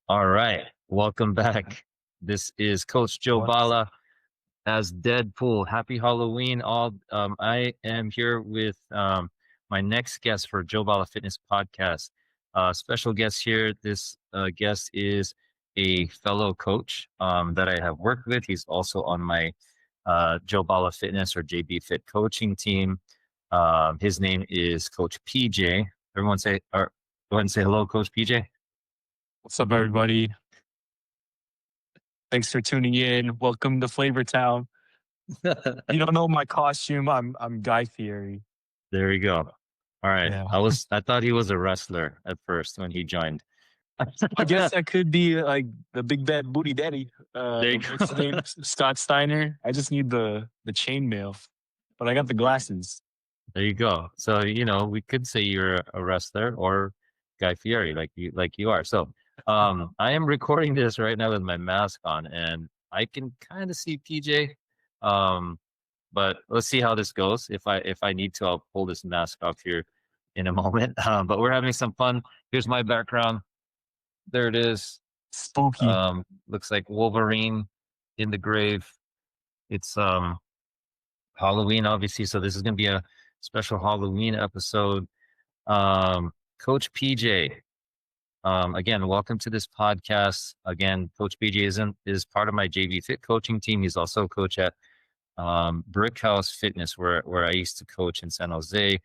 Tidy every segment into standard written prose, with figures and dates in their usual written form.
All right, welcome back. This is Coach Joe What? Bala as Deadpool. Happy Halloween, all. I am here with my next guest for Joe Bala Fitness podcast. Special guest here. This guest is a fellow coach that I have worked with. He's also on my Joe Bala Fitness or JBFIT Coaching Team. His name is Coach PJ. Everyone say, or go ahead and say hello, Coach PJ. What's up, everybody? Thanks for tuning in. Welcome to Flavor Town. You don't know my costume. I'm Guy Fieri. There you go. All right. Yeah. I thought he was a wrestler at first when he joined. I guess that could be like the big bad booty daddy. There you What's his name? Scott Steiner. I just need the chainmail, but I got the glasses. There you go. So, we could say you're a wrestler or Guy Fieri like you are. So, I am recording this right now with my mask on and I can kind of see PJ. But let's see how this goes. If I need to, I'll pull this mask off here in a moment. But we're having some fun. Here's my background. There it is. Spooky. Looks like Wolverine in the grave. It's Halloween, obviously. So this is gonna be a special Halloween episode. Coach PJ. Again, welcome to this podcast. Again, Coach PJ is part of my JBFIT coaching team. He's also a coach at Brickhouse Fitness, where I used to coach in San Jose,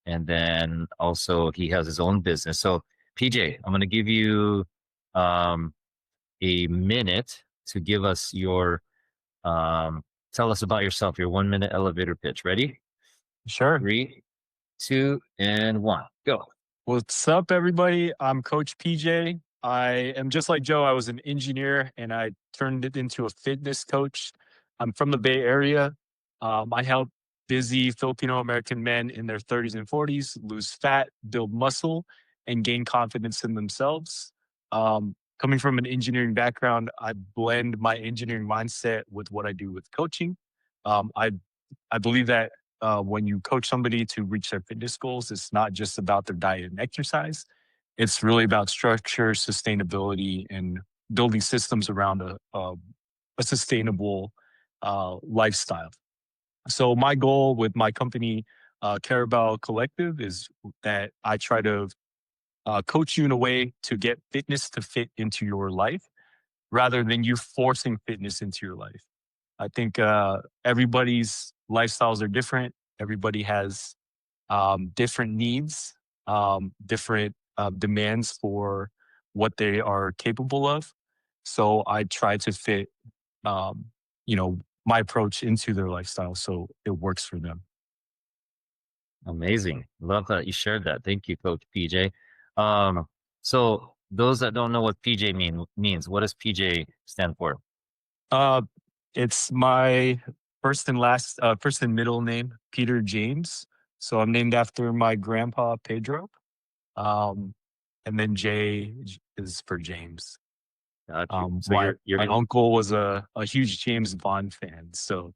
and then also he has his own business. So PJ, I'm going to give you a minute to give us your tell us about yourself. Your 1 minute elevator pitch. Ready? Sure. 3, 2, and 1. Go. What's up, everybody? I'm Coach PJ. I am just like Joe. I was an engineer and I turned it into a fitness coach. I'm from the Bay Area. I help busy Filipino American men in their 30s and 40s lose fat, build muscle, and gain confidence in themselves. Coming from an engineering background, I blend my engineering mindset with what I do with coaching. I believe that when you coach somebody to reach their fitness goals, it's not just about their diet and exercise. It's really about structure, sustainability, and building systems around a sustainable lifestyle. So my goal with my company, Carabao Collective, is that I try to coach you in a way to get fitness to fit into your life rather than you forcing fitness into your life. I think everybody's lifestyles are different. Everybody has different needs, different demands for what they are capable of. So I try to fit, my approach into their lifestyle so it works for them. Amazing. Love that you shared that. Thank you, Coach PJ. So those that don't know what PJ means, what does PJ stand for? It's my first and middle name, Peter James. So I'm named after my grandpa, Pedro. And then J is for James. So My uncle was a huge James Bond fan. So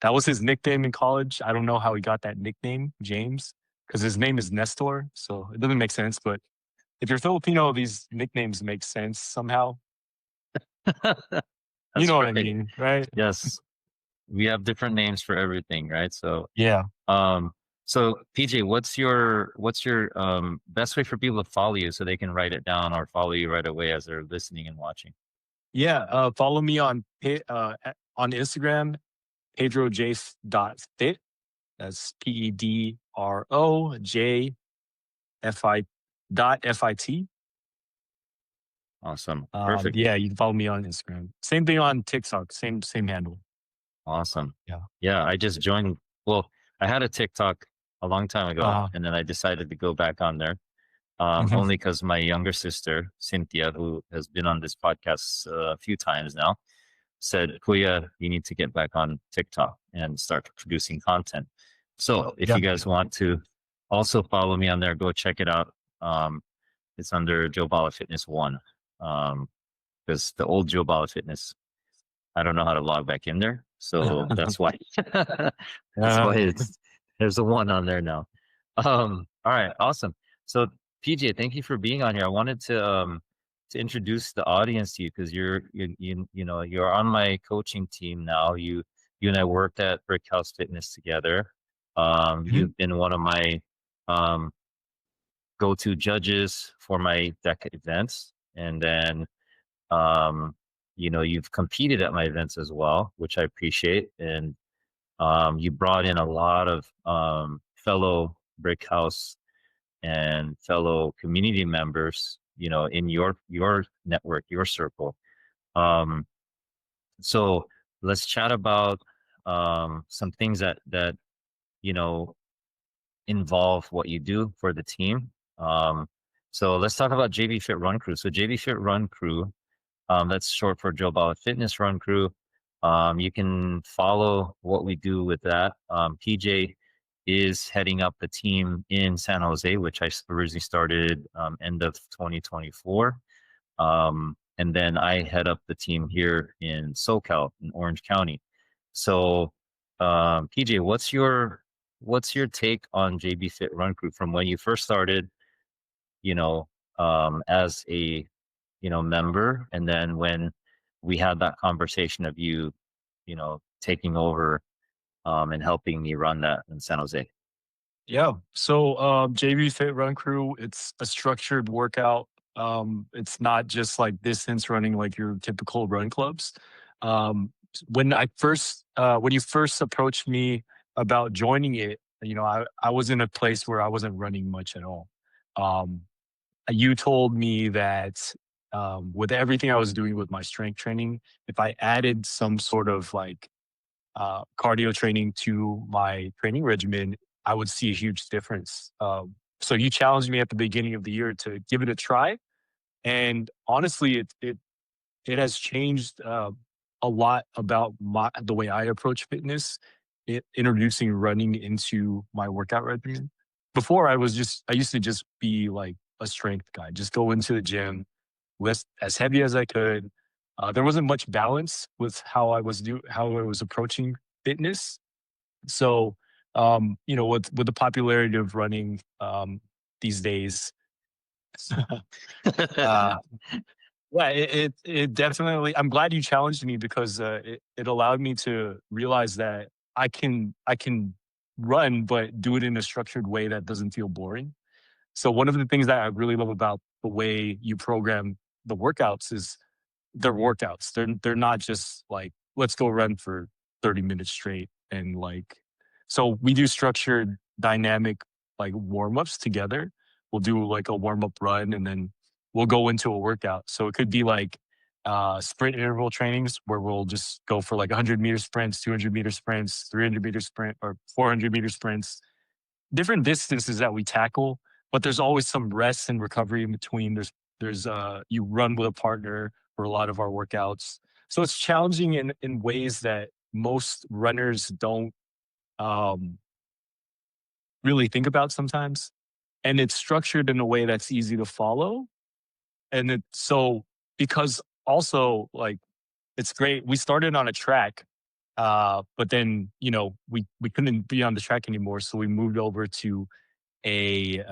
that was his nickname in college. I don't know how he got that nickname, James, because his name is Nestor. So it doesn't make sense. But if you're Filipino, these nicknames make sense somehow. You know what I mean, right? Yes. We have different names for everything, right? So yeah. So PJ, what's your best way for people to follow you so they can write it down or follow you right away as they're listening and watching? Yeah, follow me on Instagram, pedroj.fit. That's PEDROJFI.FIT. Awesome. Perfect. Yeah, you can follow me on Instagram. Same thing on TikTok. Same handle. Awesome. Yeah. Yeah, I just joined. Well, I had a TikTok a long time ago, and then I decided to go back on there. Only because my younger sister, Cynthia, who has been on this podcast a few times now, said, Kuya, you need to get back on TikTok and start producing content. So if you guys want to also follow me on there, go check it out. It's under Joe Bala Fitness 1. Because the old Joe Bala Fitness, I don't know how to log back in there. So that's why. There's a 1 on there now. All right, awesome. So PJ, thank you for being on here. I wanted to to introduce the audience to you, because you're on my coaching team now. You and I worked at Brickhouse Fitness together. Mhm. You've been one of my go-to judges for my DEKA events, and then you've competed at my events as well, which I appreciate. And you brought in a lot of fellow Brickhouse and fellow community members, in your network, your circle. Um, so let's chat about some things that you know involve what you do for the team. So let's talk about JBFIT Run Crew. So JBFIT Run Crew, that's short for Bala Fitness Run Crew. You can follow what we do with that. PJ is heading up the team in San Jose, which I originally started end of 2024. And then I head up the team here in SoCal in Orange County. So, PJ, what's your take on JBFIT Run Crew from when you first started, as a member, and then when we had that conversation of you taking over and helping me run that in San Jose. Yeah. So JBFIT Run Crew, it's a structured workout. It's not just like distance running like your typical run clubs. When you first approached me about joining it, I was in a place where I wasn't running much at all. Um, you told me that with everything I was doing with my strength training, if I added some sort of like cardio training to my training regimen, I would see a huge difference. So you challenged me at the beginning of the year to give it a try, and honestly, it has changed a lot about the way I approach fitness. Introducing running into my workout regimen. Before, I used to just be like a strength guy, just go into the gym, lift as heavy as I could. There wasn't much balance with how I was approaching fitness. So, with the popularity of running these days, uh, yeah, it definitely. I'm glad you challenged me because it allowed me to realize that I can run, but do it in a structured way that doesn't feel boring. So one of the things that I really love about the way you program the workouts is they're workouts. They're not just like, let's go run for 30 minutes straight and like, so we do structured dynamic like warm-ups together. We'll do like a warm-up run and then we'll go into a workout. So it could be like sprint interval trainings where we'll just go for like 100-meter sprints, 200-meter sprints, 300-meter sprint or 400-meter sprints, different distances that we tackle, but there's always some rest and recovery in between. There's you run with a partner for a lot of our workouts. So it's challenging in ways that most runners don't um, really think about sometimes. And it's structured in a way that's easy to follow. And because also like it's great. We started on a track, but then we couldn't be on the track anymore, so we moved over to a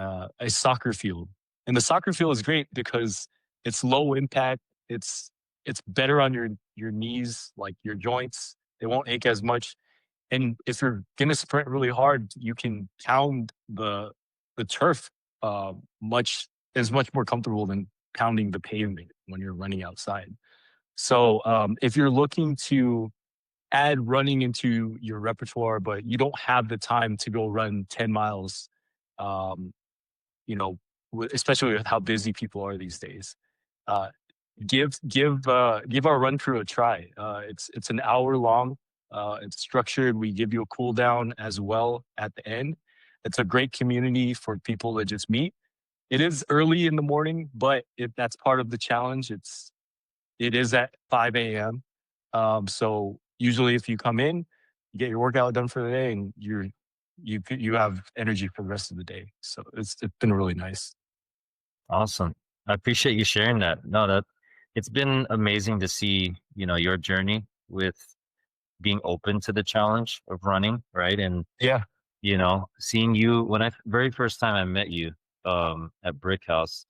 soccer field. And the soccer field is great because it's low impact. It's better on your knees, like your joints. They won't ache as much. And if you're gonna sprint really hard, you can pound the turf much is much more comfortable than pounding the pavement when you're running outside. So if you're looking to add running into your repertoire, but you don't have the time to go run 10 miles, um, especially with how busy people are these days. Uh, give our run crew a try. It's an hour long. It's structured. We give you a cool down as well at the end. It's a great community for people to just meet. It is early in the morning, but that's part of the challenge. It is at 5 a.m. So usually, if you come in, you get your workout done for the day, and you have energy for the rest of the day. So it's been really nice. Awesome. I appreciate you sharing that. No, that it's been amazing to see, your journey with being open to the challenge of running, right? And, Yeah. seeing you when very first time I met you at Brickhouse,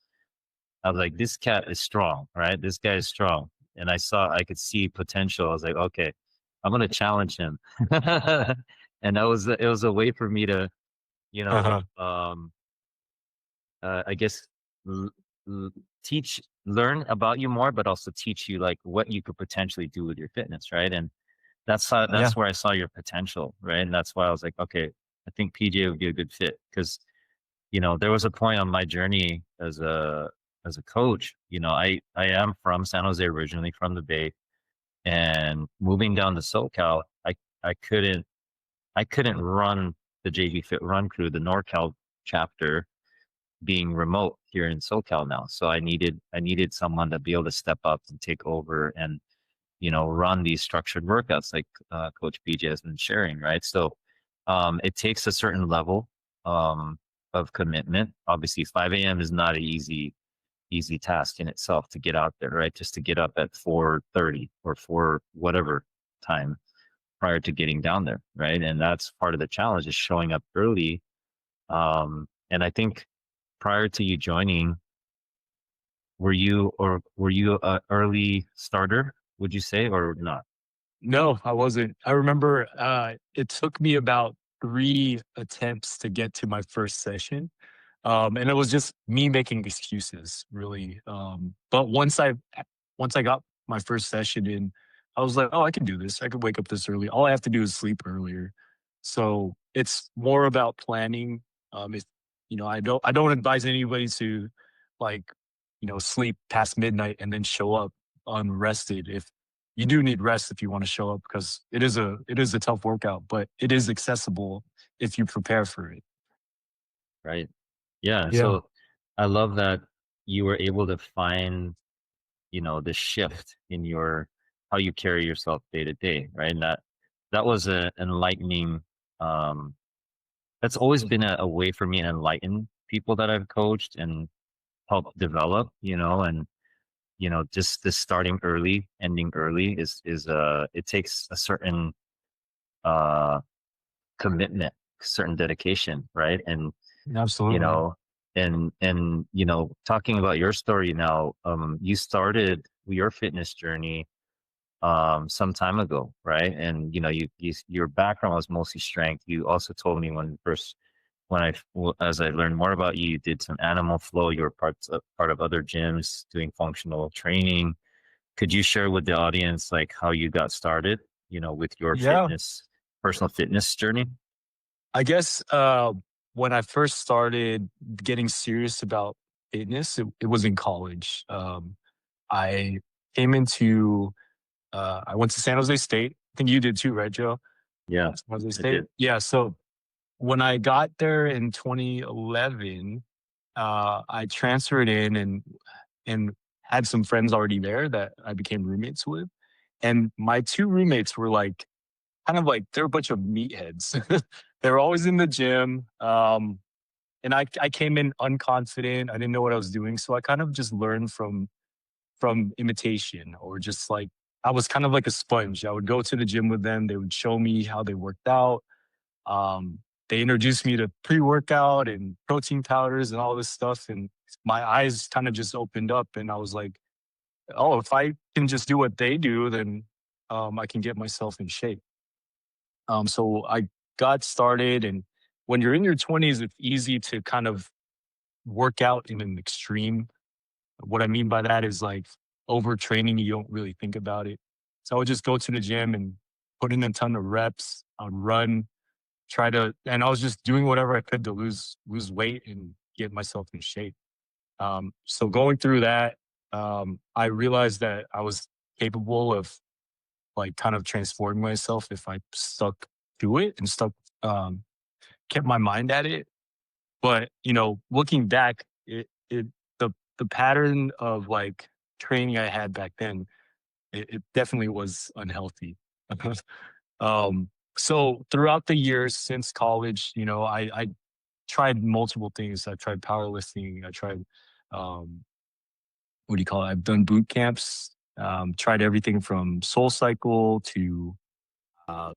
I was like, this cat is strong, right? This guy is strong. And I could see potential. I was like, okay, I'm going to challenge him. And it was a way for me to, you know, Uh-huh. I guess l- learn about you more, but also teach you like what you could potentially do with your fitness. Right. And Yeah. that's where I saw your potential. Right. And that's why I was like, okay, I think PJ would be a good fit because, there was a point on my journey as a coach. I am from San Jose originally, from the Bay, and moving down to SoCal, I couldn't I couldn't run the JBFIT Run Crew, the NorCal chapter, being remote here in SoCal now. So I needed someone to be able to step up and take over and run these structured workouts like Coach PJ has been sharing, right? So it takes a certain level um, of commitment. Obviously, 5 a.m. is not an easy task in itself to get out there, right? Just to get up at 4:30 or 4 whatever time prior to getting down there, right? And that's part of the challenge, is showing up early. And I think prior to you joining, were you a early starter, would you say, or not? No, I wasn't. I remember it took me about 3 attempts to get to my first session. And it was just me making excuses, really. But once I got my first session in, I was like, oh, I can do this. I could wake up this early. All I have to do is sleep earlier. So it's more about planning. If I don't advise anybody to like, sleep past midnight and then show up unrested. If you do need rest if you want to show up, because it is a tough workout, but it is accessible if you prepare for it. Right. Yeah. Yeah. So I love that you were able to find, the shift in how you carry yourself day to day, right? And that was a enlightening, um, that's always been a way for me to enlighten people that I've coached and helped develop, and, just this starting early, ending early it takes a certain, uh, commitment, certain dedication, right? And you Absolutely. know talking about your story now, you started your fitness journey some time ago, right? And your background was mostly strength. You also told me as I learned more about you, you did some animal flow. You were part of other gyms doing functional training. Could you share with the audience like how you got started, with your Yeah. personal fitness journey? I guess when I first started getting serious about fitness, it was in college. I came into, I went to San Jose State. I think you did too, right, Joe? Yeah, San Jose I State? did. Yeah. So when I got there in 2011, I transferred in and had some friends already there that I became roommates with. And my two roommates were like, kind of like, they're a bunch of meatheads. They were always in the gym. And I came in unconfident. I didn't know what I was doing. So I kind of just learned from imitation, or just like, I was kind of like a sponge. I would go to the gym with them. They would show me how they worked out. Um, they introduced me to pre-workout and protein powders and all this stuff. And my eyes kind of just opened up, and I was like, oh, if I can just do what they do, then I can get myself in shape. So I got started, and when you're in your 20s, it's easy to kind of work out in an extreme. What I mean by that is like overtraining, you don't really think about it. So I would just go to the gym and put in a ton of reps. I'd run, and I was just doing whatever I could to lose weight and get myself in shape. So going through that, I realized that I was capable of like kind of transforming myself if I stuck to it and um, kept my mind at it. But looking back, it the pattern of like training I had back then, it definitely was unhealthy. um, so throughout the years since college, I tried multiple things. I tried powerlifting. I tried what do you call it? I've done boot camps. Tried everything from Soul Cycle to what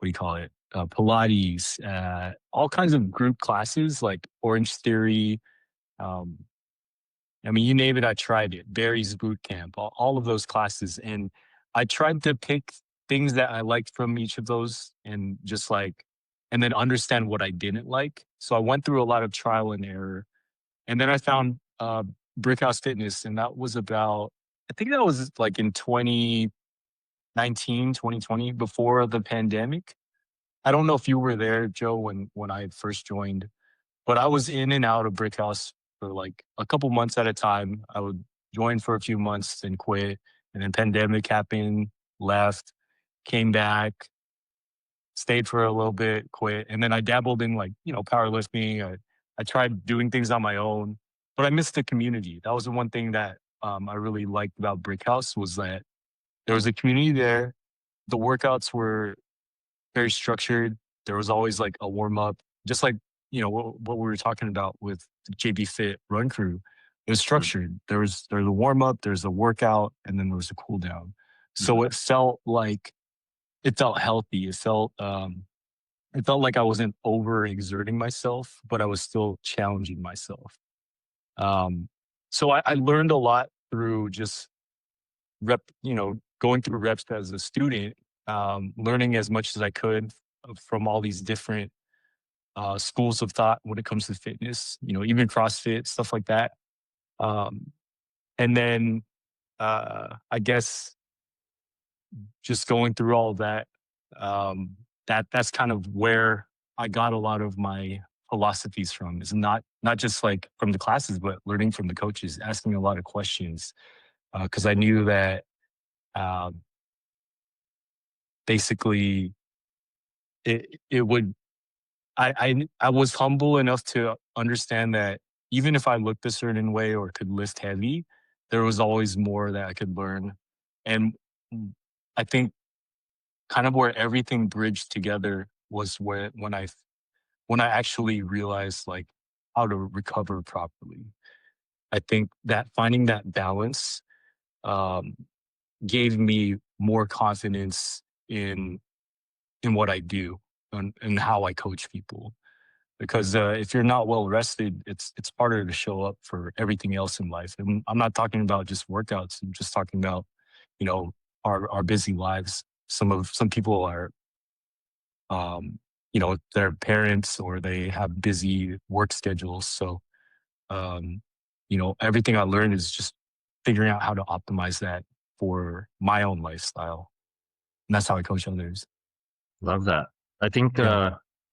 do you call it? Pilates, all kinds of group classes like Orange Theory, um, I mean, you name it, I tried it. Barry's Boot Camp, all of those classes. And I tried to pick things that I liked from each of those and just like, and then understand what I didn't like. So I went through a lot of trial and error. And then I found Brickhouse Fitness. And that was about, I think that was like in 2019, 2020, before the pandemic. I don't know if you were there, Joe, when I first joined, but I was in and out of Brickhouse for like a couple months at a time. I would join for a few months, then quit. And then pandemic happened, left, came back, stayed for a little bit, quit. And then I dabbled in like, powerlifting. I tried doing things on my own, but I missed the community. That was the one thing that I really liked about Brickhouse was that there was a community there. The workouts were very structured. There was always like a warm up, just like, what we were talking about with the JBFIT Run Crew. It was structured. There's a warm up, there's a workout, and then there was a cool down. So it felt healthy. It felt like I wasn't overexerting myself, but I was still challenging myself. So I learned a lot through just going through reps as a student, learning as much as I could from all these different schools of thought when it comes to fitness, even CrossFit, stuff like that. And then I guess just going through all of that, that's kind of where I got a lot of my philosophies from. Is not just like from the classes, but learning from the coaches, asking a lot of questions, because I knew that basically it would. I was humble enough to understand that even if I looked a certain way or could lift heavy, there was always more that I could learn. And I think kind of where everything bridged together was when I actually realized like how to recover properly. I think that finding that balance gave me more confidence in what I do and how I coach people. Because if you're not well rested, it's harder to show up for everything else in life. And I'm not talking about just workouts. I'm just talking about, our busy lives. Some people are, they're parents or they have busy work schedules. So, everything I learned is just figuring out how to optimize that for my own lifestyle. And that's how I coach others. Love that. I think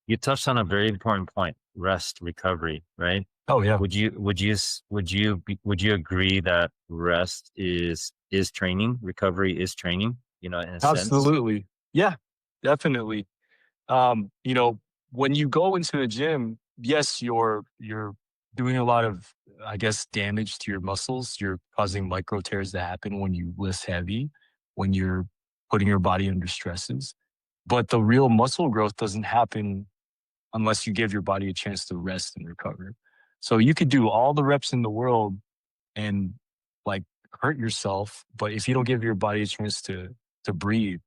you touched on a very important point: rest, recovery. Right? Oh yeah. Would you agree that rest is training, recovery is training? In a Absolutely. sense. Yeah, definitely. When you go into the gym, yes, you're doing a lot of, I guess, damage to your muscles. You're causing micro tears to happen when you lift heavy, when you're putting your body under stresses. But the real muscle growth doesn't happen unless you give your body a chance to rest and recover. So you could do all the reps in the world and like hurt yourself, but if you don't give your body a chance to breathe,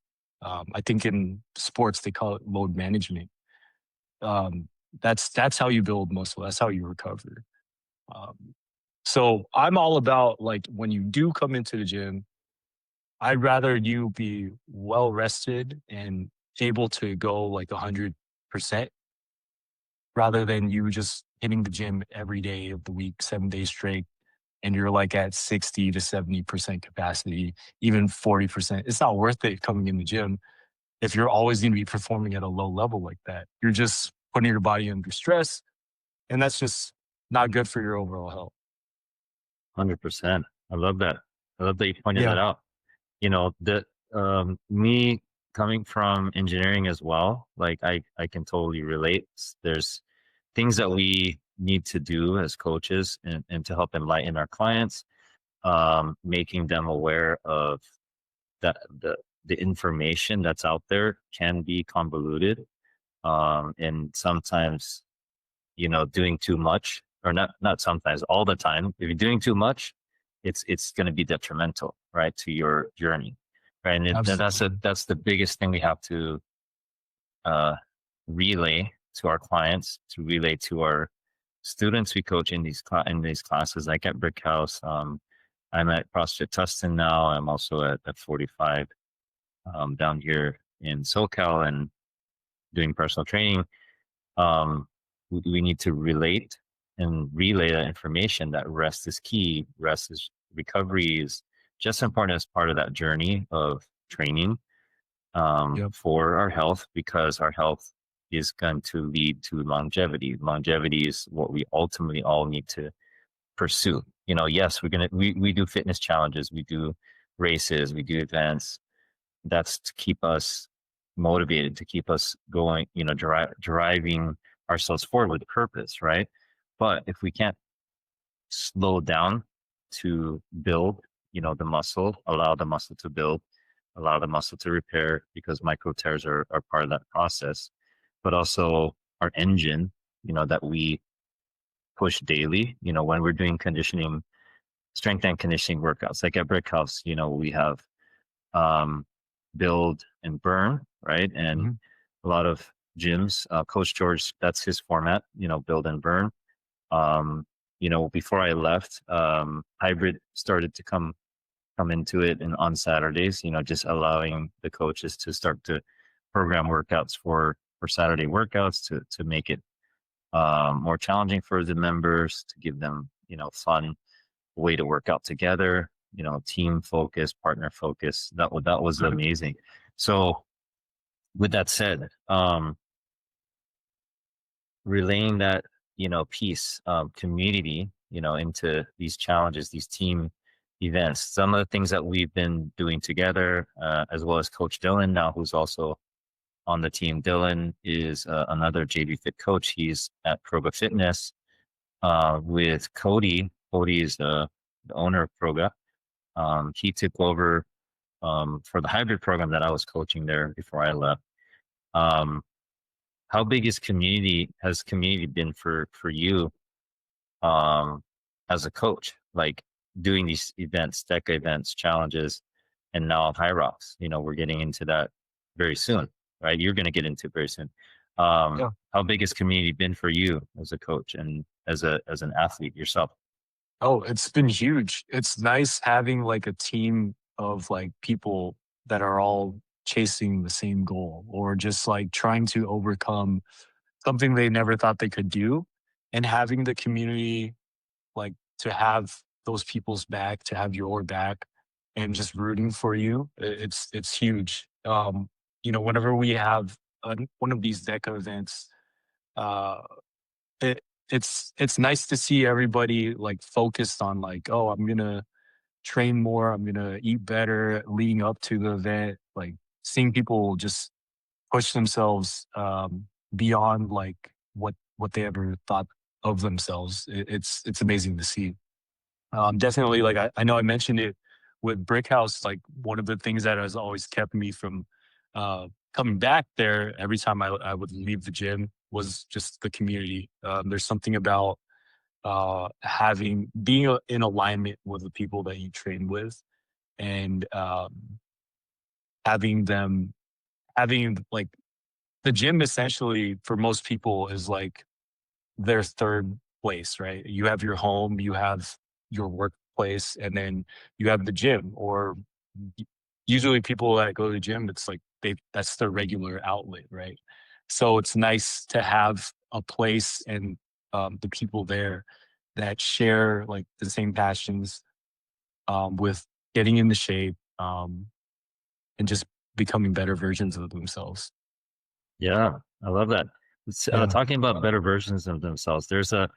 I think in sports they call it load management. That's how you build muscle. That's how you recover. So I'm all about like when you do come into the gym, I'd rather you be well rested and able to go like 100% rather than you just hitting the gym every day of the week, 7 days straight, and you're like at 60 to 70% capacity, even 40%. It's not worth it coming in the gym if you're always going to be performing at a low level like that. You're just putting your body under stress, and that's just not good for your overall health. 100%. I love that. I love that you pointed that out. Me coming from engineering as well, like I can totally relate. There's things that we need to do as coaches and to help enlighten our clients, making them aware of that the information that's out there can be convoluted, and sometimes doing too much, or not sometimes, all the time. If you're doing too much, it's going to be detrimental, right, to your journey, right? And that's the biggest thing we have to relay to our clients, to relay to students we coach in these classes, like at Brickhouse. I'm at CrossFit Tustin now. I'm also at 45 down here in SoCal and doing personal training. We need to relate and relay that information that rest is key. Recovery is just important as part of that journey of training for our health, because our health is going to lead to longevity. Longevity is what we ultimately all need to pursue. Yes, we do fitness challenges, we do races, we do events. That's to keep us motivated, to keep us going, driving ourselves forward with purpose, right? But if we can't slow down to build, the muscle, allow the muscle to build, allow the muscle to repair, because micro tears are part of that process, but also our engine, that we push daily, when we're doing conditioning, strength and conditioning workouts, like at Brickhouse, we have build and burn, right? And a lot of gyms, Coach George, that's his format, build and burn. Before I left, hybrid started to come into it, and on Saturdays, just allowing the coaches to start to program workouts for Saturday workouts to make it more challenging for the members, to give them, fun way to work out together, team focus, partner focus. That was amazing. So with that said, relaying that, piece, community, into these challenges, these team events, some of the things that we've been doing together, as well as Coach Dylan now, who's also on the team. Dylan is another JBFIT coach. He's at Carabao Fitness with Cody. Cody is the owner of Proga. He took over for the hybrid program that I was coaching there before I left. How big has community been for you as a coach, like doing these events, DEKA events, challenges, and now High Rocks? We're getting into that very soon, right? You're going to get into it very soon. How big has community been for you as a coach and as an athlete yourself? Oh, it's been huge. It's nice having like a team of like people that are all chasing the same goal, or just like trying to overcome something they never thought they could do, and having the community, like, to have those people's back, to have your back, and just rooting for you. It's huge. Whenever we have one of these DEKA events, uh, it, it's nice to see everybody like focused on like, oh, I'm gonna train more, I'm gonna eat better leading up to the event. Like seeing people just push themselves beyond like what they ever thought of themselves. It's amazing to see. Definitely, like I know I mentioned it with Brickhouse. Like one of the things that has always kept me from coming back there every time I would leave the gym was just the community. There's something about being in alignment with the people that you train with, and having like the gym essentially for most people is like their third place, right? You have your home, you have your workplace, and then you have the gym. Or usually people that go to the gym, it's like that's their regular outlet, right? So it's nice to have a place and the people there that share like the same passions with getting into shape, and just becoming better versions of themselves. Yeah, I love that. Yeah. Talking about better versions of themselves, there's a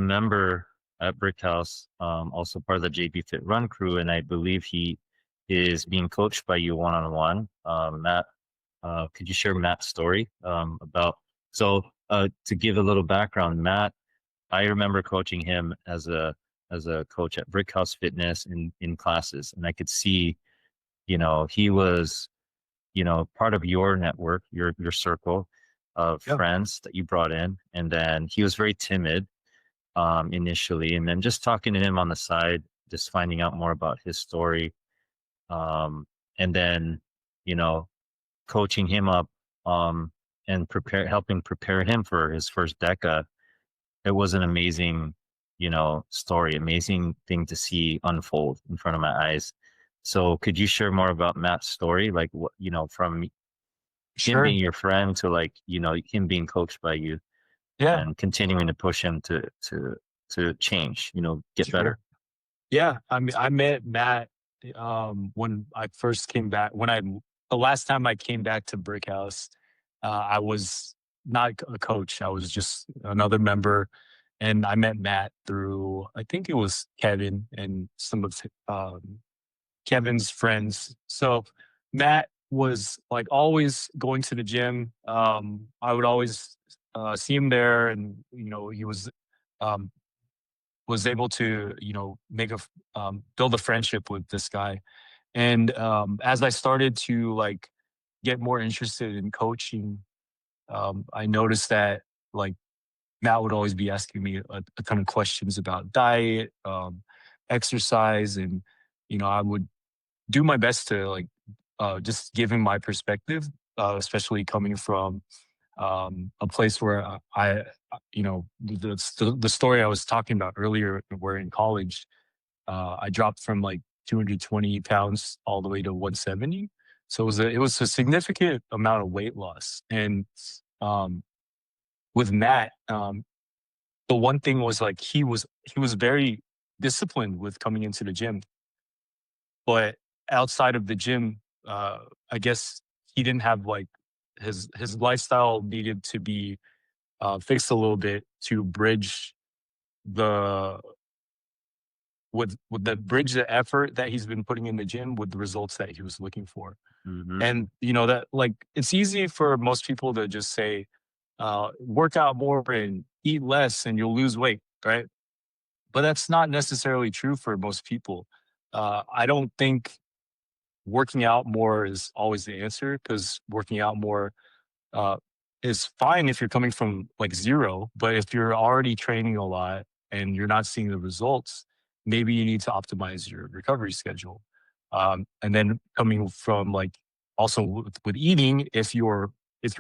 member at Brickhouse, also part of the JBFIT Run Crew, and I believe he is being coached by you one-on-one. Matt, could you share Matt's story about? So to give a little background, Matt, I remember coaching him as a coach at Brickhouse Fitness in classes, and I could see, he was, part of your network, your circle of friends that you brought in. And then he was very timid initially, and then just talking to him on the side, just finding out more about his story, and then, coaching him up, and helping prepare him for his first DEKA. it was an amazing, story, amazing thing to see unfold in front of my eyes. So could you share more about Matt's story? Like what, from him Sure. being your friend to like, him being coached by you Yeah. and continuing to push him to change, get Sure. better. Yeah. I mean, I met Matt when I first came back. The last time I came back to Brickhouse, I was not a coach. I was just another member, and I met Matt through, I think it was Kevin and some of Kevin's friends. So Matt was like always going to the gym. I would always see him there, and he um, was able to make build a friendship with this guy. And as I started to like get more interested in coaching, I noticed that like Matt would always be asking me a ton of questions about diet, exercise, and I would do my best to like just give him my perspective, especially coming from a place where the story I was talking about earlier, where in college, I dropped from like 220 pounds all the way to 170. So it was a significant amount of weight loss. And um, with Matt, the one thing was like he was very disciplined with coming into the gym, but outside of the gym, I guess he didn't have like his lifestyle needed to be fixed a little bit to bridge the with the bridge the effort that he's been putting in the gym with the results that he was looking for. Hmm. And that like it's easy for most people to just say, work out more and eat less and you'll lose weight, right? But that's not necessarily true for most people. I don't think working out more is always the answer, because working out more uh, is fine if you're coming from like zero. But if you're already training a lot and you're not seeing the results, maybe you need to optimize your recovery schedule. And then coming from like also with eating, if you're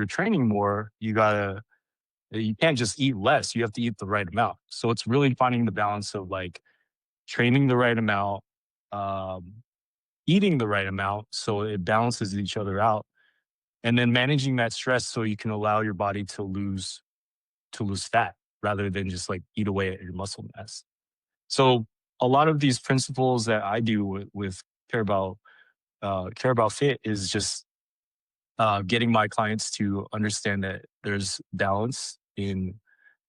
training more, you can't just eat less. You have to eat the right amount. So it's really finding the balance of like training the right amount, um, eating the right amount, so it balances each other out, and then managing that stress so you can allow your body to lose fat rather than just like eat away at your muscle mass. So a lot of these principles that I do with Carabao Fit is just getting my clients to understand that there's balance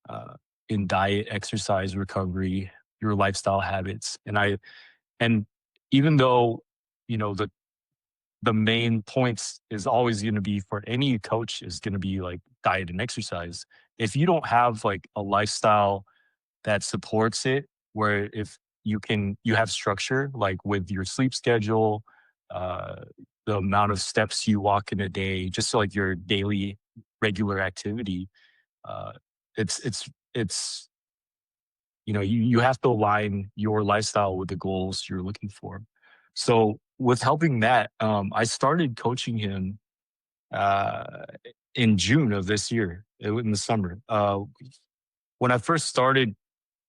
uh, in diet, exercise, recovery, your lifestyle habits, and even though the main points is always going to be for any coach is going to be like diet and exercise. If you don't have like a lifestyle that supports it, where if you have structure, like with your sleep schedule, uh, the amount of steps you walk in a day, just like your daily regular activity, uh, it's you have to align your lifestyle with the goals you're looking for. So with helping Matt, I started coaching him uh, in June of this year, in the summer. When I first started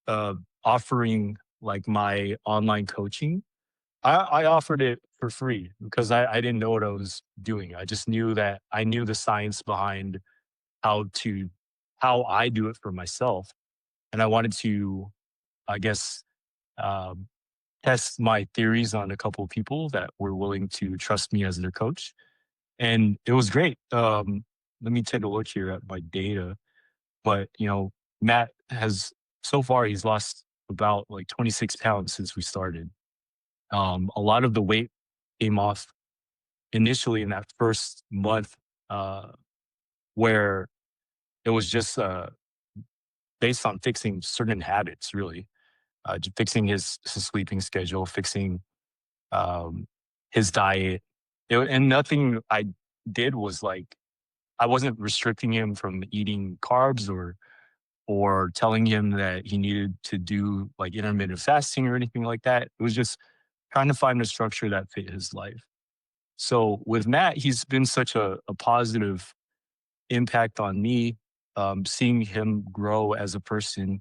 uh, offering like my online coaching, I offered it for free because I didn't know what I was doing. I just knew that I knew the science behind how to how I do it for myself, and I wanted to, I guess, um, test my theories on a couple of people that were willing to trust me as their coach. And it was great. Let me take a look here at my data. But, Matt has, so far, he's lost about like 26 pounds since we started. A lot of the weight came off initially in that first month, uh, where it was just based on fixing certain habits, really, fixing his sleeping schedule, fixing um, his diet. And nothing I did was like, I wasn't restricting him from eating carbs or telling him that he needed to do like intermittent fasting or anything like that. It was just trying to find a structure that fit his life. So with Matt, he's been such a positive impact on me. seeing him grow as a person,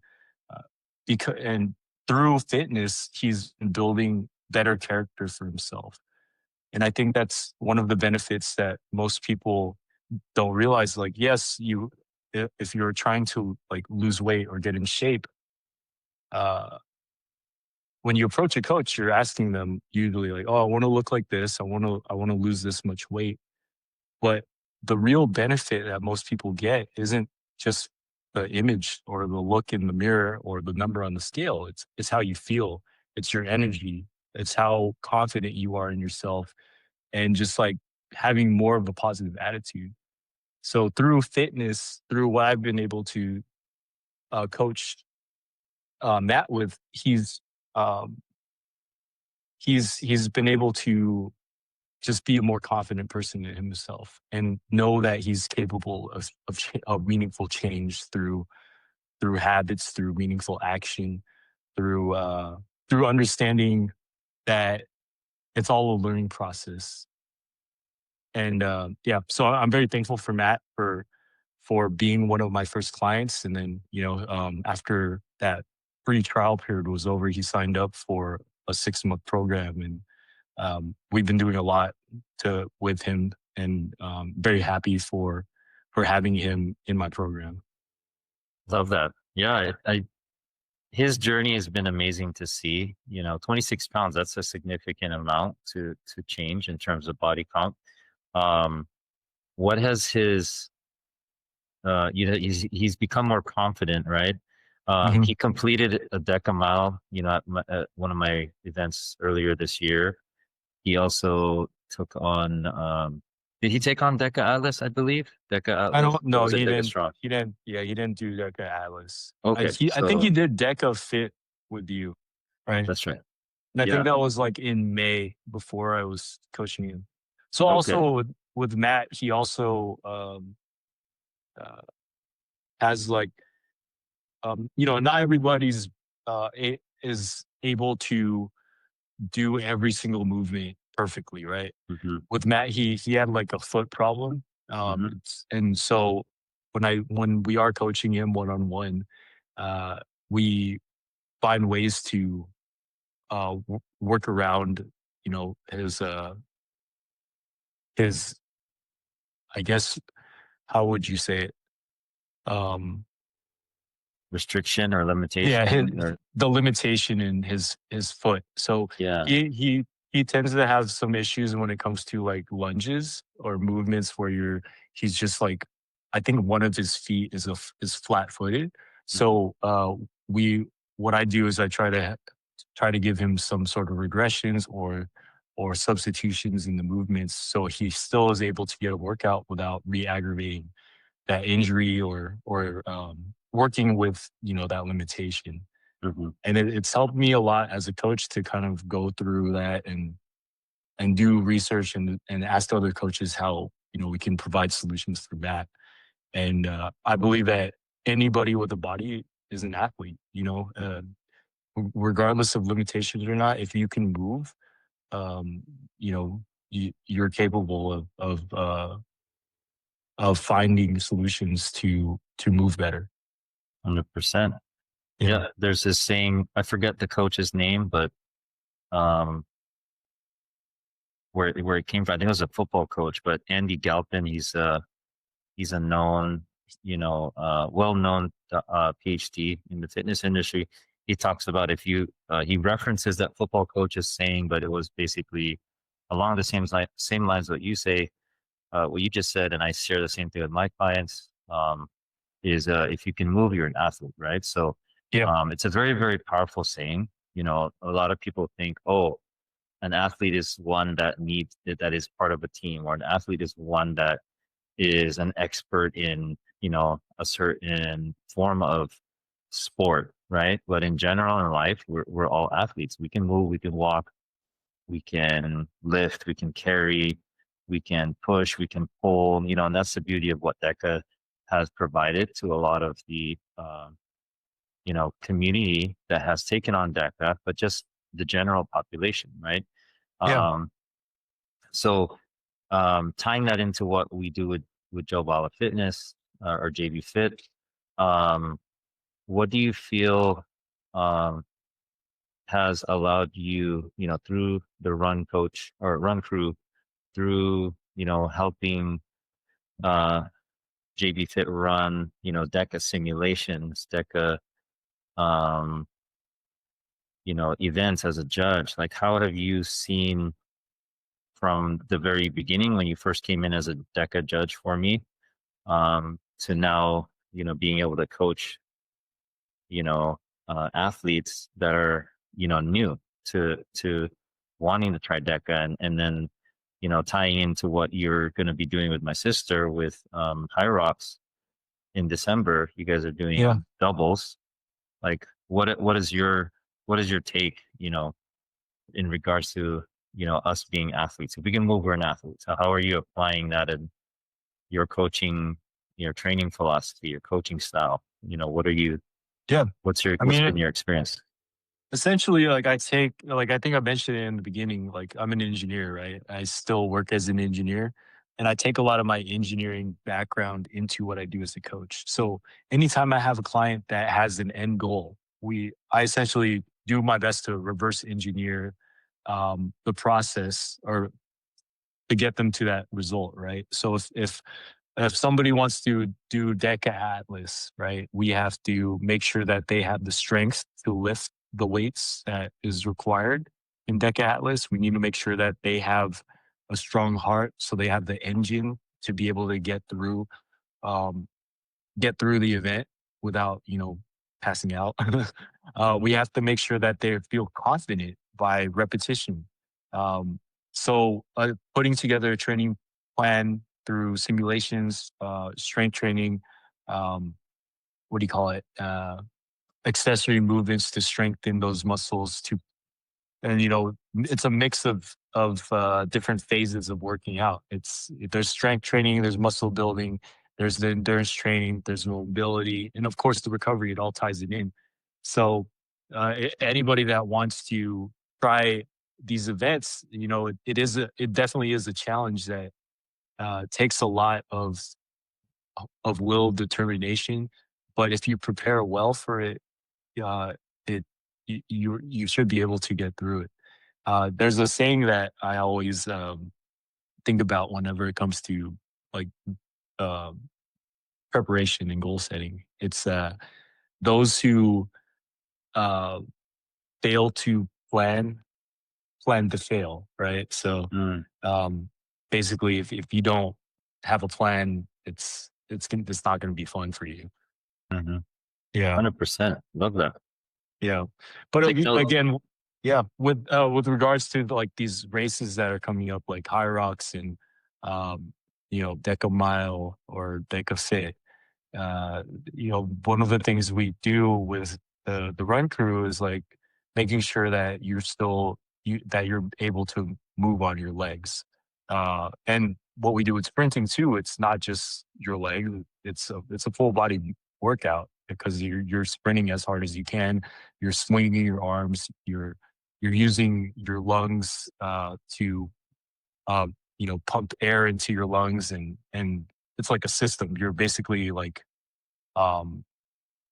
and through fitness, he's building better character for himself. And I think that's one of the benefits that most people don't realize. Like, yes, if you're trying to like lose weight or get in shape, uh, when you approach a coach, you're asking them usually like, "Oh, I want to look like this. I want to lose this much weight." But the real benefit that most people get isn't just the image or the look in the mirror or the number on the scale. It's how you feel. It's your energy. It's how confident you are in yourself, and just like having more of a positive attitude. So through fitness, through what I've been able to coach Matt with, um, he's been able to just be a more confident person in himself and know that he's capable of meaningful change through habits, through meaningful action, through understanding that it's all a learning process. And yeah, so I'm very thankful for Matt for being one of my first clients. And then, after that free trial period was over, he signed up for a 6-month program, and we've been doing a lot with him, and very happy for having him in my program. Love that. Yeah, his journey has been amazing to see. 26 pounds, that's a significant amount to change in terms of body count. What has his he's become more confident, right? Mhm. He completed a DEKA mile, at one of my events earlier this year. He also took on, did he take on DEKA Atlas, I believe? DEKA I Atlas? don't Or know. was it He DEKA didn't. Strong? He didn't. Yeah, he didn't do DEKA Atlas. Okay, I think he so did DEKA Fit with you, right? that's right. And I Yeah. think that was like in May before I was coaching him. So Okay. also with Matt, he also uh, has like not everybody's is able to do every single movement perfectly, right? Hmm. With Matt, he had like a foot problem, Hmm. and so when we are coaching him one on one, we find ways to work around, his, I guess, how would you say it? Um, Restriction or yeah, limitation or the limitation in his foot. So yeah. he tends to have some issues when it comes to like lunges or movements where he's just like, I think one of his feet is flat footed. So we what I do is I try to give him some sort of regressions or substitutions in the movements, so he still is able to get a workout without re-aggravating that injury or working with that limitation. Hmm. And it's helped me a lot as a coach to kind of go through that and do research and ask other coaches how we can provide solutions for that. And I believe that anybody with a body is an athlete. Regardless of limitations or not, if you can move, um, you're capable of finding solutions to move better. 100%. Yeah. Yeah. There's this saying, I forget the coach's name, but um, where it came from. I think it was a football coach, but Andy Galpin, he's a known, well-known PhD in the fitness industry. He talks about he references that football coach is saying, but it was basically along the same lines what you say, what you just said, and I share the same thing with my clients. Is if you can move, you're an athlete, right? So Yeah. it's a very, very powerful saying. A lot of people think, oh, an athlete is one that is part of a team, or an athlete is one that is an expert in a certain form of sport, right? But in general in life, we're all athletes. We can move, we can walk, we can lift, we can carry, we can push, we can pull, and that's the beauty of what DEKA has provided to a lot of the community that has taken on DEKA, but just the general population, right? Yeah. um so tying that into what we do with Joe Bala Fitness, or JBFIT. What do you feel has allowed you, through the run coach or run crew, through, helping JBFIT run, DEKA simulations, DEKA, um, events as a judge? Like, how have you seen from the very beginning when you first came in as a DEKA judge for me, to now, being able to coach, athletes that are, new to wanting to try DEKA, and then, tying into what you're going to be doing with my sister with High Rocks in December. You guys are doing Yeah. doubles. Like, what is your take, in regards to, us being athletes? If we can move, we're an athlete. So how are you applying that in your coaching, your training philosophy, your coaching style? What are you, Yeah. what's I been mean, your experience? essentially, like I think I mentioned it in the beginning, like I'm an engineer, right? I still work as an engineer, and I take a lot of my engineering background into what I do as a coach. So anytime I have a client that has an end goal, I essentially do my best to reverse engineer the process or to get them to that result, right? So if somebody wants to do DEKA Atlas, right, we have to make sure that they have the strength to lift the weights that is required in DEKA Atlas. We need to make sure that they have a strong heart, so they have the engine to be able to um, get through the event without, passing out. We have to make sure that they feel confident by repetition. So putting together a training plan through simulations, strength training, um, what do you call it? Accessory movements to strengthen those muscles to, and it's a mix of different phases of working out. There's strength training, there's muscle building, there's the endurance training, there's mobility, and of course the recovery. It all ties it in. So anybody that wants to try these events, it definitely is a challenge that takes a lot of will, determination. But if you prepare well for it, uh, it you should be able to get through it. There's a saying that I always think about whenever it comes to like um, preparation and goal setting. It's those who uh, fail to plan to fail, right? So Mm, basically, if you don't have a plan, it's not going to be fun for you. mm-hmm. Yeah. 100%. Love that. Yeah. But Take notes. again, yeah, with regards to like these races that are coming up, like High Rocks and DEKA Mile or DEKA Fit, uh, one of the things we do with the run crew is like making sure that you're able to move on your legs. And what we do with sprinting too, it's not just your leg; it's a full body workout because you're sprinting as hard as you can. You're swinging your arms. You're using your lungs to pump air into your lungs, and it's like a system. You're basically like um,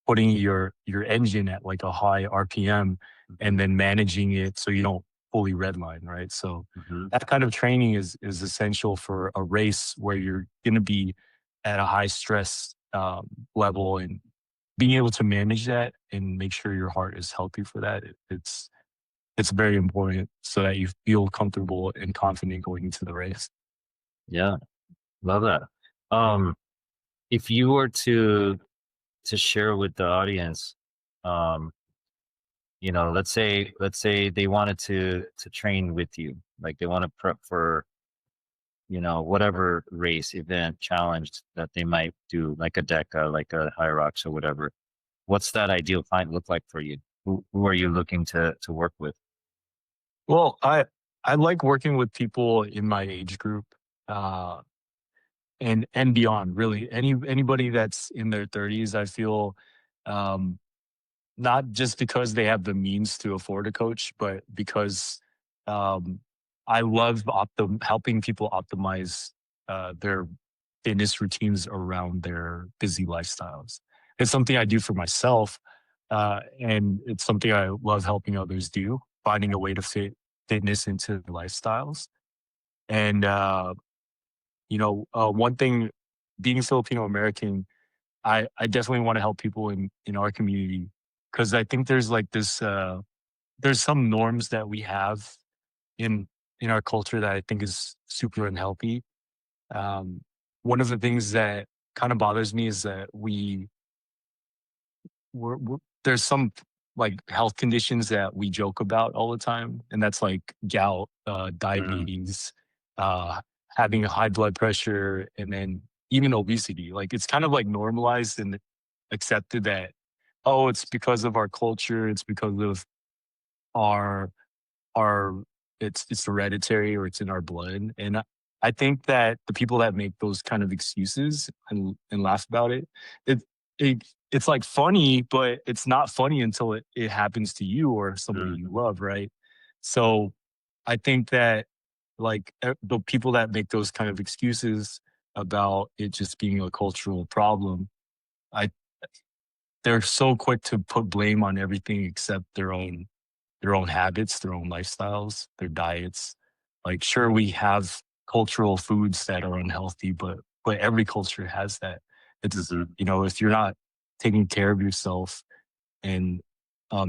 putting your engine at like a high RPM and then managing it so you don't fully redline, right? So Mm-hmm. that kind of training is essential for a race where you're going to be at a high stress level, and being able to manage that and make sure your heart is healthy for that. It's very important so that you feel comfortable and confident going into the race. Yeah, love that. If you were to share with the audience, um, let's say they wanted to train with you, like they want to prep for, whatever race, event, challenge that they might do, like a DEKA, like a High Rocks or whatever. What's that ideal client look like for you? Who are you looking to work with? Well, I like working with people in my age group. Uh, and beyond, really anybody that's in their 30s. I feel um not just because they have the means to afford a coach, but because um I love helping people optimize their fitness routines around their busy lifestyles. It's something I do for myself, and it's something I love helping others do, finding a way to fit fitness into their lifestyles. And one thing, being Filipino American, I definitely want to help people in our community, because I think there's like this there's some norms that we have in in our culture that I think is super unhealthy. Um, One of the things that kind of bothers me is that there's some like health conditions that we joke about all the time, and that's like gout, Mm, diabetes, uh, having a high blood pressure, and then even obesity. Like it's kind of like normalized and accepted that, oh, it's because of our culture, it's because of our our it's hereditary, or it's in our blood. And I think that the people that make those kind of excuses and laugh about it, it it it's like funny, but it's not funny until it happens to you or somebody mm, you love, right? So I think that like the people that make those kind of excuses about it just being a cultural problem, I they're so quick to put blame on everything except their own habits, their own lifestyles, their diets. Like, sure, we have cultural foods that are unhealthy, but every culture has that. It's mhm. if you're not taking care of yourself and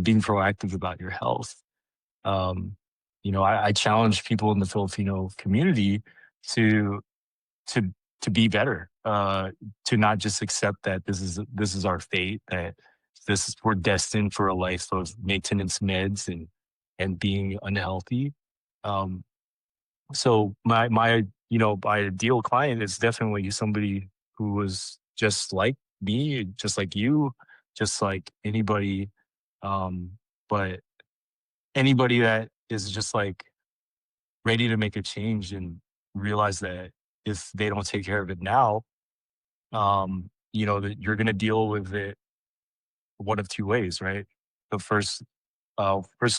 being proactive about your health, um, I challenge people in the Filipino community to to to be better, to not just accept that this is our fate, that we're destined for a life of maintenance meds and being unhealthy. Um, so my ideal client is definitely somebody who was just like me, just like you, just like anybody, um, but anybody that is just like ready to make a change and realize that if they don't take care of it now, that you're going to deal with it one of two ways, right? The first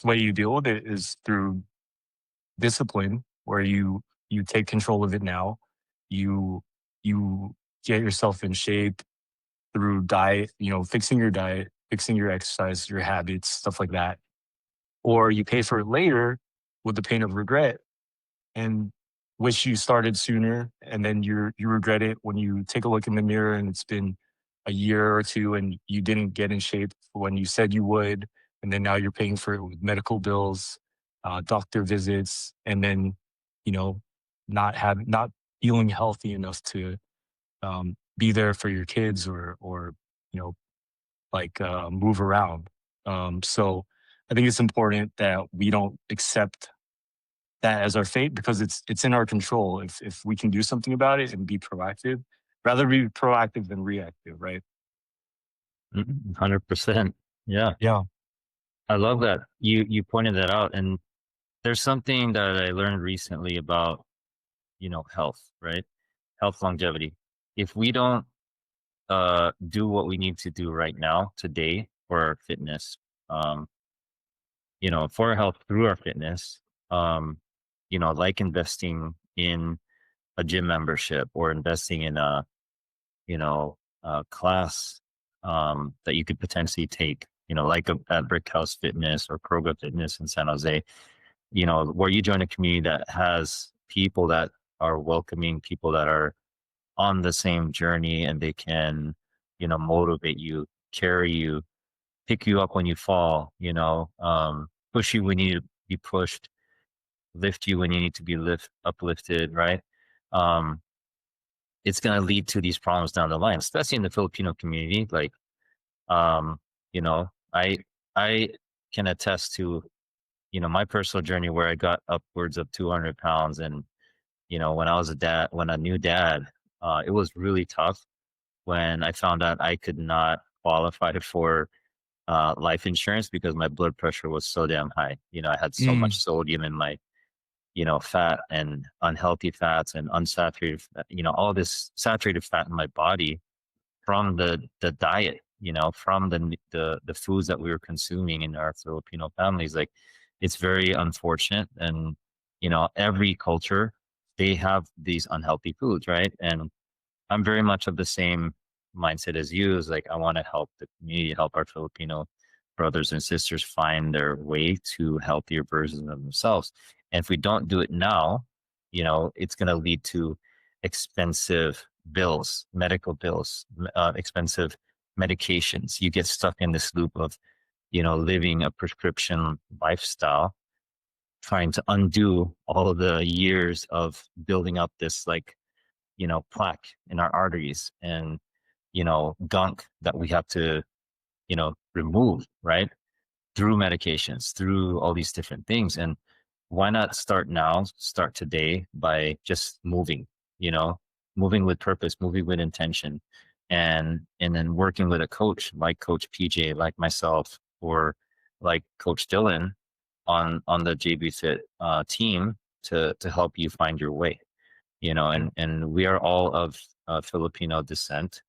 way you deal with it is through discipline, where you take control of it now. You you get yourself in shape through diet, fixing your diet, fixing your exercise, your habits, stuff like that. Or you pay for it later with the pain of regret, and wish you started sooner, and then you regret it when you take a look in the mirror and it's been a year or two and you didn't get in shape when you said you would, and then now you're paying for it with medical bills, doctor visits, and then you know not feeling healthy enough to be there for your kids, or you know move around. So I think it's important that we don't accept that as our fate, because it's in our control if we can do something about it and be proactive. Rather be proactive than reactive, right? 100%. Yeah. Yeah. I love that. You pointed that out. And there's something that I learned recently about, health, right? Health longevity. If we don't do what we need to do right now, today, for our fitness, um, for our health through our fitness, um, like investing in a gym membership or investing in a class that you could potentially take, like at Brickhouse Fitness or Kroga Fitness in San Jose, where you join a community that has people that are welcoming, people that are on the same journey, and they can, motivate you, carry you, pick you up when you fall, push you when you need to be pushed, lift you when you need to be uplifted, right? Um, it's going to lead to these problems down the line, especially in the Filipino community. Like, um, you know, I I can attest to, my personal journey where I got upwards of 200 pounds. And, when I was when a new dad, it was really tough when I found out I could not qualify for life insurance because my blood pressure was so damn high. I had so Mm, much sodium in my, fat and unhealthy fats and unsaturated, all this saturated fat in my body from the diet, from the foods that we were consuming in our Filipino families. Like, it's very unfortunate. And, every culture, they have these unhealthy foods, right? And I'm very much of the same mindset as you. Is like I want to help the community, help our Filipino brothers and sisters find their way to healthier versions of themselves. And if we don't do it now, it's going to lead to expensive bills, medical bills, expensive medications. You get stuck in this loop of, living a prescription lifestyle, trying to undo all of the years of building up this plaque in our arteries and, gunk that we have to, remove, right? Through medications, through all these different things. And why not start now, start today by just moving, you know, moving with purpose, moving with intention, and then working with a coach like Coach PJ, like myself, or like Coach Dylan on the JBFIT team to help you find your way, Yeah. and we are all of Filipino descent.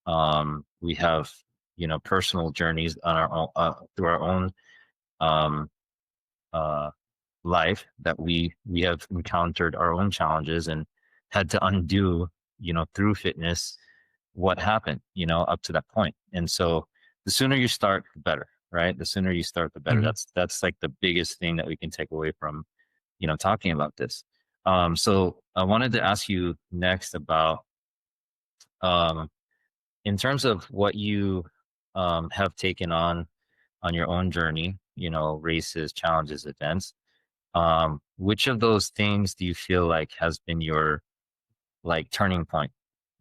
We have, personal journeys on our own, through our own um, uh, life that we have encountered our own challenges and had to undo, through fitness what happened, up to that point. And so the sooner you start, the better, right? The sooner you start, the better. Mhm. That's like the biggest thing that we can take away from, talking about this. So I wanted to ask you next about, um, in terms of what you have taken on your own journey, races, challenges, events. Which of those things do you feel like has been your turning point?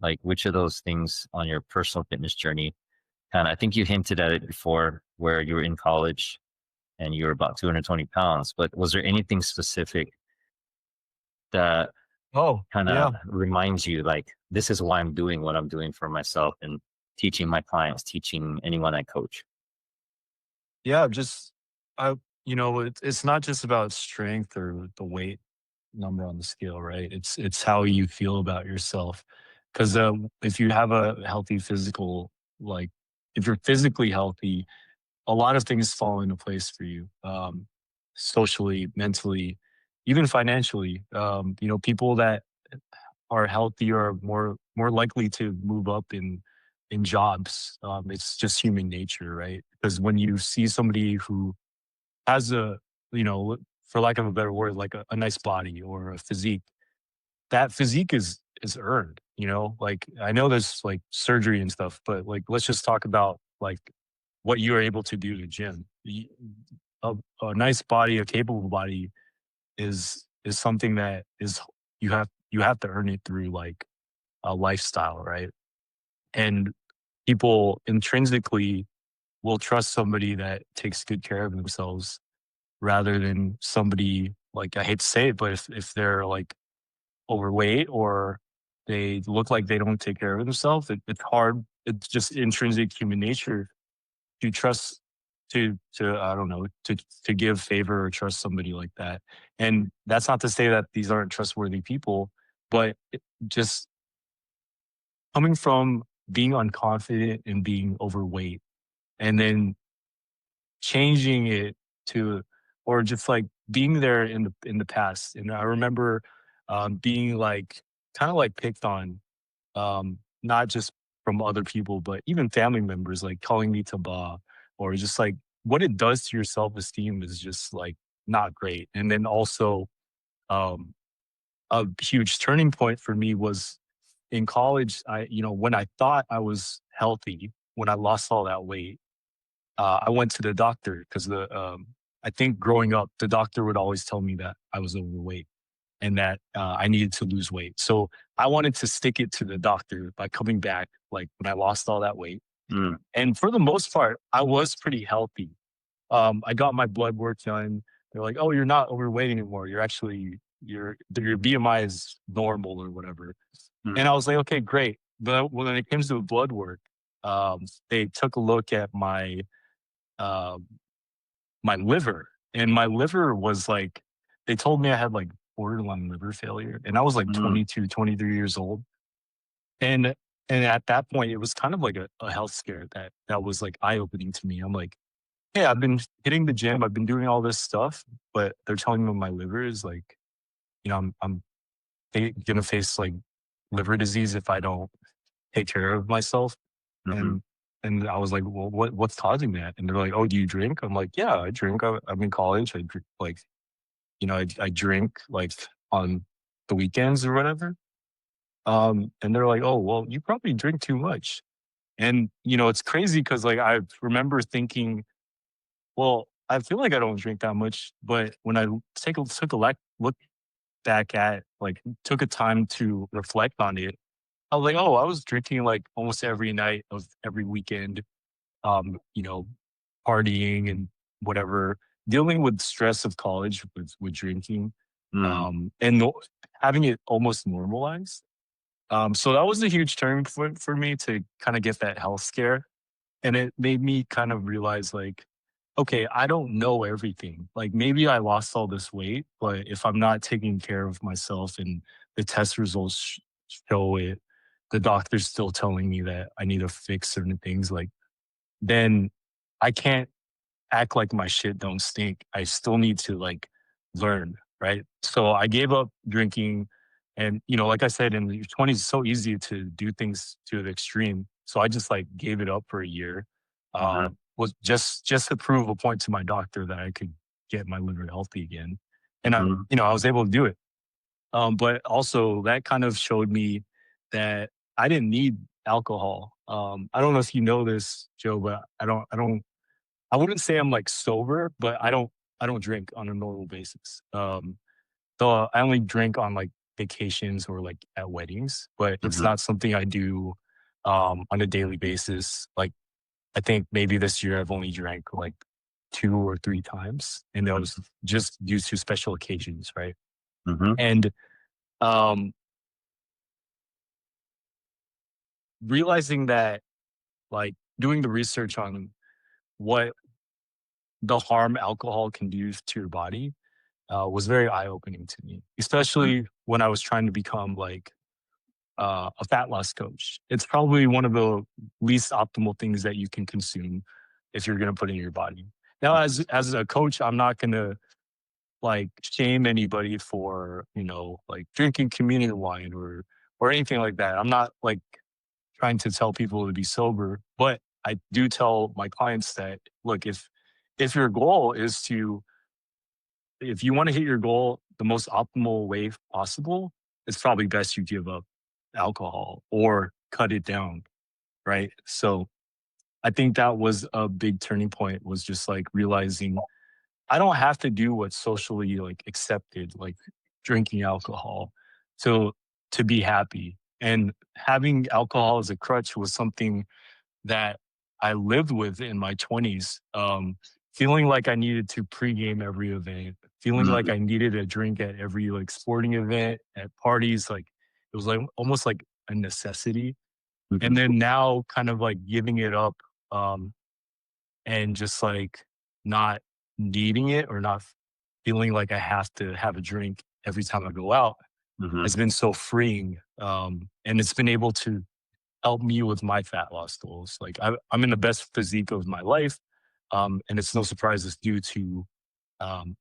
Like which of those things on your personal fitness journey? And I think you hinted at it before, where you were in college and you were about 220 pounds. But was there anything specific that Oh, kind of yeah. reminds you, like, this is why I'm doing what I'm doing for myself and teaching my clients, teaching anyone I coach? Yeah, just I it's not just about strength or the weight number on the scale, right? It's how you feel about yourself. Because if you have a healthy physical, like if you're physically healthy, a lot of things fall into place for you, socially, mentally, even financially. People that are healthy are more likely to move up in jobs. It's just human nature, right? Because when you see somebody who has you know, for lack of a better word, like a nice body or a physique, that physique is earned. Like I know there's like surgery and stuff, but like let's just talk about like what you are able to do in the gym. A nice body, a capable body is something that is you have to earn it through like a lifestyle, right? And people intrinsically will trust somebody that takes good care of themselves rather than somebody, like, I hate to say it, but if they're like overweight or they look like they don't take care of themselves, it's hard. It's just intrinsic human nature to trust to I don't know, to give favor or trust somebody like that. And that's not to say that these aren't trustworthy people, but just coming from being unconfident and being overweight and then changing it to, or just like being there in the past. And I remember being like kind of like picked on, not just from other people, but even family members, like calling me Taba, or just like what it does to your self-esteem is just like not great. And then also, um, a huge turning point for me was in college. When I thought I was healthy, when I lost all that weight, I went to the doctor because I think growing up, the doctor would always tell me that I was overweight and that I needed to lose weight. So I wanted to stick it to the doctor by coming back, like when I lost all that weight. Mm. And for the most part, I was pretty healthy. I got my blood work done. They're like, "Oh, you're not overweight anymore. You're actually your BMI is normal or whatever." Mm. And I was like, "Okay, great." But when it comes to blood work, they took a look at um, my liver, and my liver was like, they told me I had like borderline liver failure, and I was like Mm. 22, 23 years old. And at that point, it was kind of like a health scare that was like eye opening to me. I'm like, hey, I've been hitting the gym, I've been doing all this stuff, but they're telling me my liver is like, I'm gonna face like liver disease if I don't take care of myself. Mm-hmm. And I was like, well, what's causing that? And they're like, oh, do you drink? I'm like, yeah, I drink. I'm in college. I drink, like, I drink like on the weekends or whatever. And they're like, oh, well, you probably drink too much. And, it's crazy because like I remember thinking, well, I feel like I don't drink that much, but when I took a look back at, like, took a time to reflect on it, I was like, oh, I was drinking like almost every night of every weekend, um, you know, partying and whatever, dealing with stress of college with drinking, Mm. and having it almost normalized. So that was a huge turning point for me to kind of get that health scare. And it made me kind of realize, like, okay, I don't know everything. Like, maybe I lost all this weight, but if I'm not taking care of myself and the test results show it, the doctor's still telling me that I need to fix certain things, like, then I can't act like my shit don't stink. I still need to, like, learn, right? So I gave up drinking, and like I said, in your 20s, it's so easy to do things to the extreme. So I just, like, gave it up for a year. Uh-huh. Was just to prove a point to my doctor that I could get my liver healthy again, and Mm-hmm. I was able to do it. But also that kind of showed me that I didn't need alcohol. I don't know if you know this, Joe, but I wouldn't say I'm, like, sober, but I don't drink on a normal basis. So I only drink on, like, vacations or, like, at weddings, but it's Mm-hmm. not something I do on a daily basis. Like, I think maybe this year I've only drank like 2 or 3 times, and that was just due to special occasions, right? Mm-hmm. And um realizing that, like, doing the research on what the harm alcohol can do to your body was very eye-opening to me, especially when I was trying to become, like, a fat loss coach. It's probably one of the least optimal things that you can consume if you're going to put in your body. Now, as a coach, I'm not going to, like, shame anybody for like drinking community wine or anything like that. I'm not, like, trying to tell people to be sober, but I do tell my clients that, look, if your goal is to if you want to hit your goal the most optimal way possible, it's probably best you give up alcohol or cut it down, right? So I think that was a big turning point, was just, like, realizing I don't have to do what's socially, like, accepted, like drinking alcohol to be happy. And having alcohol as a crutch was something that I lived with in my 20s, feeling like I needed to pregame every event, feeling like Mm-hmm. I needed a drink at every, like, sporting event, at parties, like, it was, like, almost like a necessity. And then now kind of, like, giving it up, um, and just, like, not needing it or not feeling like I have to have a drink every time I go out Mm-hmm. has been so freeing, and it's been able to help me with my fat loss goals. Like, I'm in the best physique of my life, and it's no surprise it's due to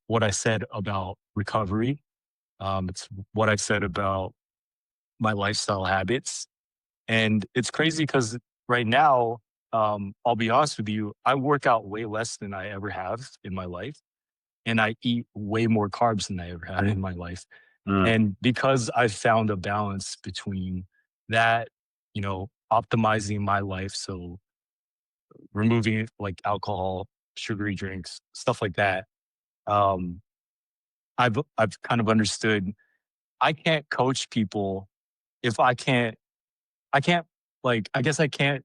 what I said about recovery. It's what I said about my lifestyle habits, and it's crazy because right now, I'll be honest with you, I work out way less than I ever have in my life, and I eat way more carbs than I ever had in my life. Mm-hmm. And because I've found a balance between that, optimizing my life, so removing, like, alcohol, sugary drinks, stuff like that, um, I've kind of understood I can't coach people if I can't, like, I guess I can't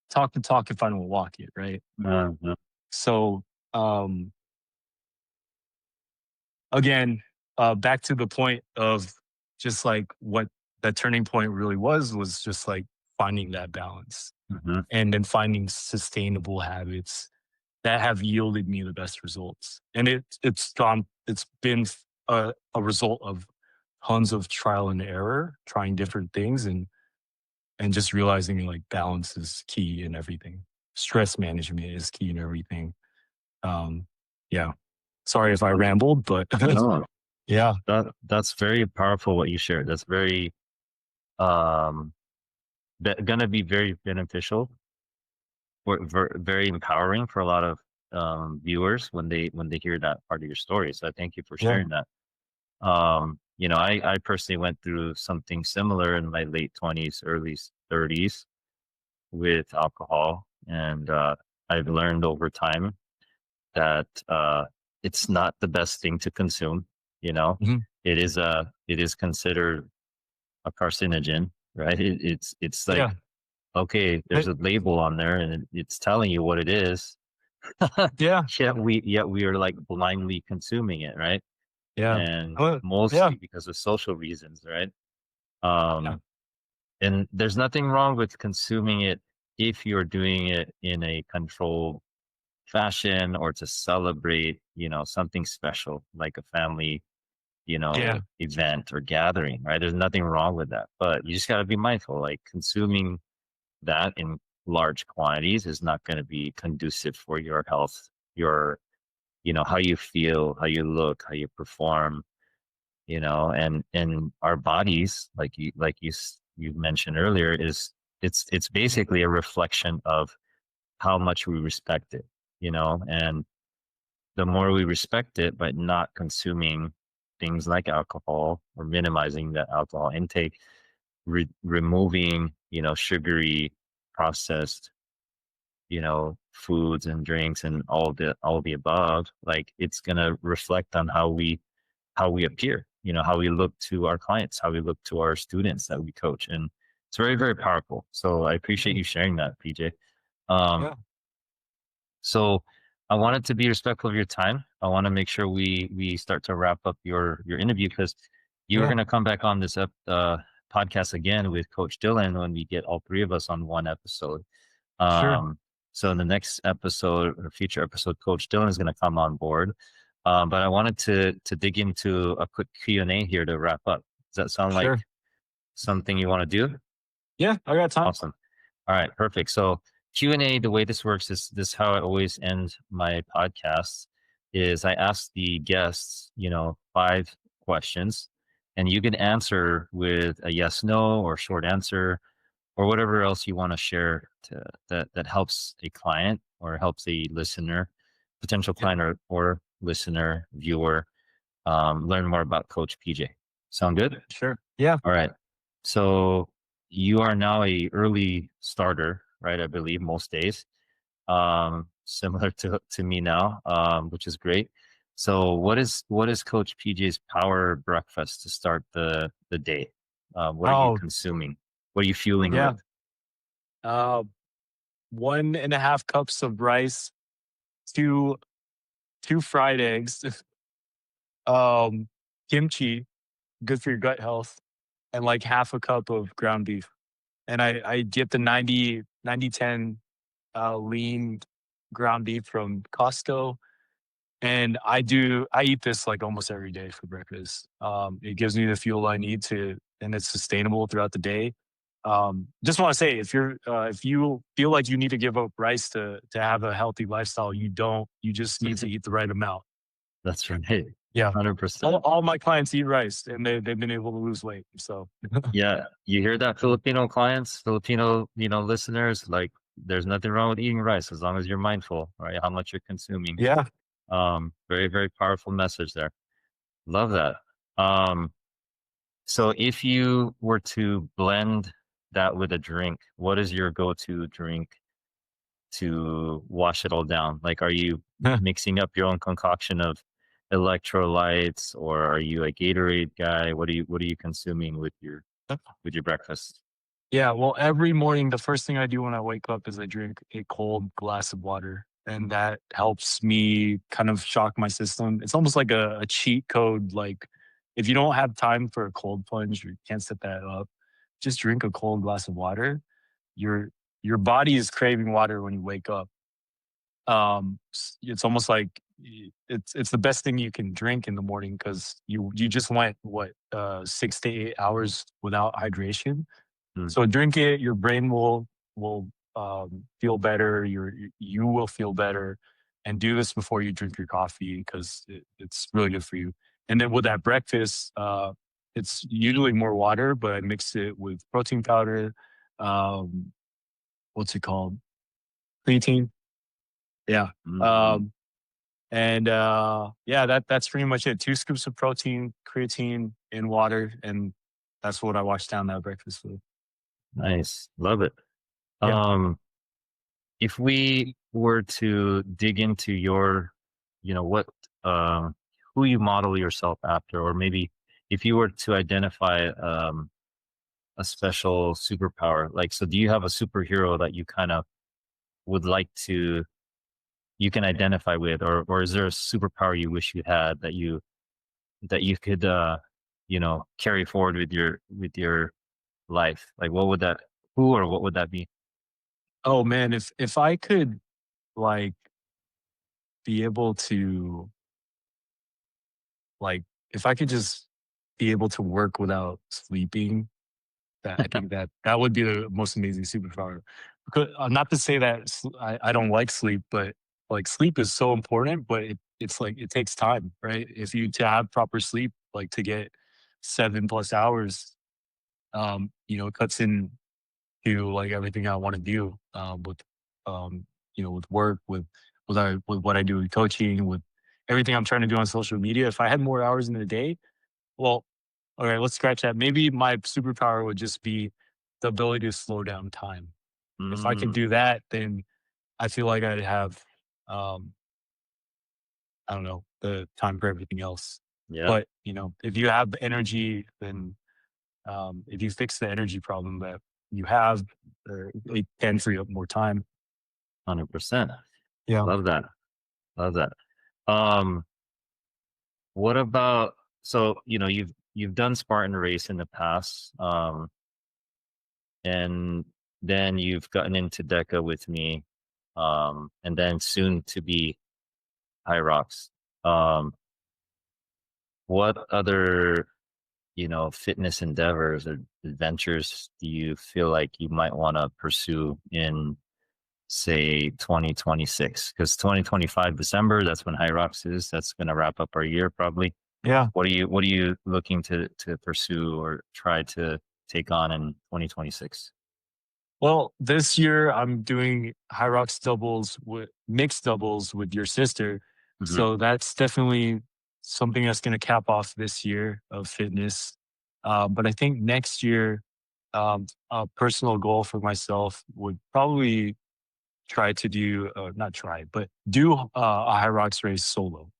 talk the talk if I don't walk it, right? Mm-hmm. So, um, again, back to the point of just, like, what that turning point really was just, like, finding that balance Mm-hmm. and then finding sustainable habits that have yielded me the best results. And it's been a result of tons of trial and error, trying different things, and just realizing, like, balance is key in everything. Stress management is key in everything. Um, yeah. Sorry if I rambled, but No, yeah. that's very powerful what you shared. That's very gonna be very beneficial or very empowering for a lot of viewers when they hear that part of your story. So I thank you for Yeah. sharing that. You know, I personally went through something similar in my late 20s, early 30s with alcohol, and I've learned over time that it's not the best thing to consume. You know, Mhm. it is considered a carcinogen, right? It's like, Yeah. okay, there's It- a label on there and it's telling you what it is. yeah. Yet we are like blindly consuming it, right? Yeah. And Yeah. mostly because of social reasons, right? Yeah. Um, and there's nothing wrong with consuming it if you're doing it in a controlled fashion or to celebrate, you know, something special like a family, you know, Yeah. event or gathering, right? There's nothing wrong with that, but you just got to be mindful. Like consuming that in large quantities is not going to be conducive for your health, your, you know, how you feel, how you look, how you perform, you know, and our bodies, like you mentioned earlier, is it's basically a reflection of how much we respect it, you know, and the more we respect it by not consuming things like alcohol or minimizing the alcohol intake, removing, you know, sugary processed, you know, foods and drinks and all the above, like it's going to reflect on how we appear, you know, how we look to our clients, how we look to our students that we coach. And it's very, very powerful. So I appreciate Yeah. you sharing that, PJ. Um, Yeah. so I wanted to be respectful of your time. I want to make sure we start to wrap up your interview because you were Yeah. going to come back on this podcast again with Coach Dylan when we get all three of us on one episode. Sure. So in the next episode or future episode, Coach Dylan is going to come on board. But I wanted to dig into a quick Q&A here to wrap up. Does that sound like Sure. something you want to do? Yeah. I got time. Awesome. All right, perfect. So Q&A, the way this works is this how I always end my podcasts is I ask the guests, you know, 5 questions and you can answer with a yes, no, or short answer or whatever else you want to share that helps a client or helps a listener, potential Yeah. client or listener, viewer, learn more about Coach PJ. Sound good? Sure. Yeah. All right. So you are now a early starter, right? I believe most days, similar to me now, which is great. So what is Coach PJ's power breakfast to start the day? What are you Oh, consuming? What are you fueling yeah. with? 1.5 cups of rice, two two fried eggs, um, kimchi, good for your gut health, and like half a cup of ground beef. And I get the 90/10 lean ground beef from Costco. And I eat this like almost every day for breakfast. It gives me the fuel I need to, and it's sustainable throughout the day. Just want to say, if you feel like you need to give up rice to have a healthy lifestyle, you don't. You just need to eat the right amount. That's right. Yeah, 100%. all my clients eat rice, and they've been able to lose weight. So Yeah. You hear that, Filipino clients, Filipino, you know, listeners, like there's nothing wrong with eating rice as long as you're mindful, right? How much you're consuming. yeah. Very, very powerful message there. Love that. Um, so if you were to blend that with a drink, what is your go-to drink to wash it all down? Like, are you mixing up your own concoction of electrolytes or are you a Gatorade guy? What are you consuming with your breakfast? Yeah, well, every morning, the first thing I do when I wake up is I drink a cold glass of water. And that helps me kind of shock my system. It's almost like a cheat code. Like, if you don't have time for a cold plunge or you can't set that up, just drink a cold glass of water. Your your body is craving water when you wake up. It's almost like it's the best thing you can drink in the morning because you just went what 6 to 8 hours without hydration. Mm, So drink it, your brain will feel better, you will feel better, and do this before you drink your coffee because it's really good for you. And then with that breakfast, it's usually more water, but I mix it with protein powder. Um, what's it called? Creatine. Yeah. Mm, Um, and yeah, that's pretty much it. 2 scoops of protein, creatine, and water, and that's what I wash down that breakfast with. nice. Love it. Yeah. Um, if we were to dig into your, what, um, who you model yourself after, or maybe if you were to identify, a special superpower, like, so do you have a superhero that you kind of would like to, you can identify with, or is there a superpower you wish you had that you could, carry forward with your life? Like, what would that, who or what would that be? Oh man, if I could like be able to like if I could just be able to work without sleeping, that I think that would be the most amazing superpower. Because not to say that I don't like sleep, but like sleep is so important. But it's like it takes time, right? If you to have proper sleep, like to get 7+ hours, it cuts in to like everything I want to do um, with work, with what I do with coaching, with everything I'm trying to do on social media. If I had more hours in the day, well, all right, let's scratch that. Maybe my superpower would just be the ability to slow down time. If I could Mm, do that, then I feel like I'd have, um, I don't know, the time for everything else. yeah, But if you have energy, then if you fix the energy problem that you have, it can free up more time. 100%. Yeah. Love that. Love that. Um, what about, so, you've done Spartan race in the past, and then you've gotten into DEKA with me, and then soon to be High Rocks. Um, what other, fitness endeavors or adventures do you feel like you might want to pursue in, say, 2026? Because 2025 December, that's when High Rocks is. That's going to wrap up our year probably. Yeah. What are you looking to pursue or try to take on in 2026? Well, this year I'm doing high rocks doubles with mixed doubles with your sister. Hmm. So that's definitely something that's going to cap off this year of fitness. But I think next year, a personal goal for myself would probably try to do, not try, but do a high rocks race solo.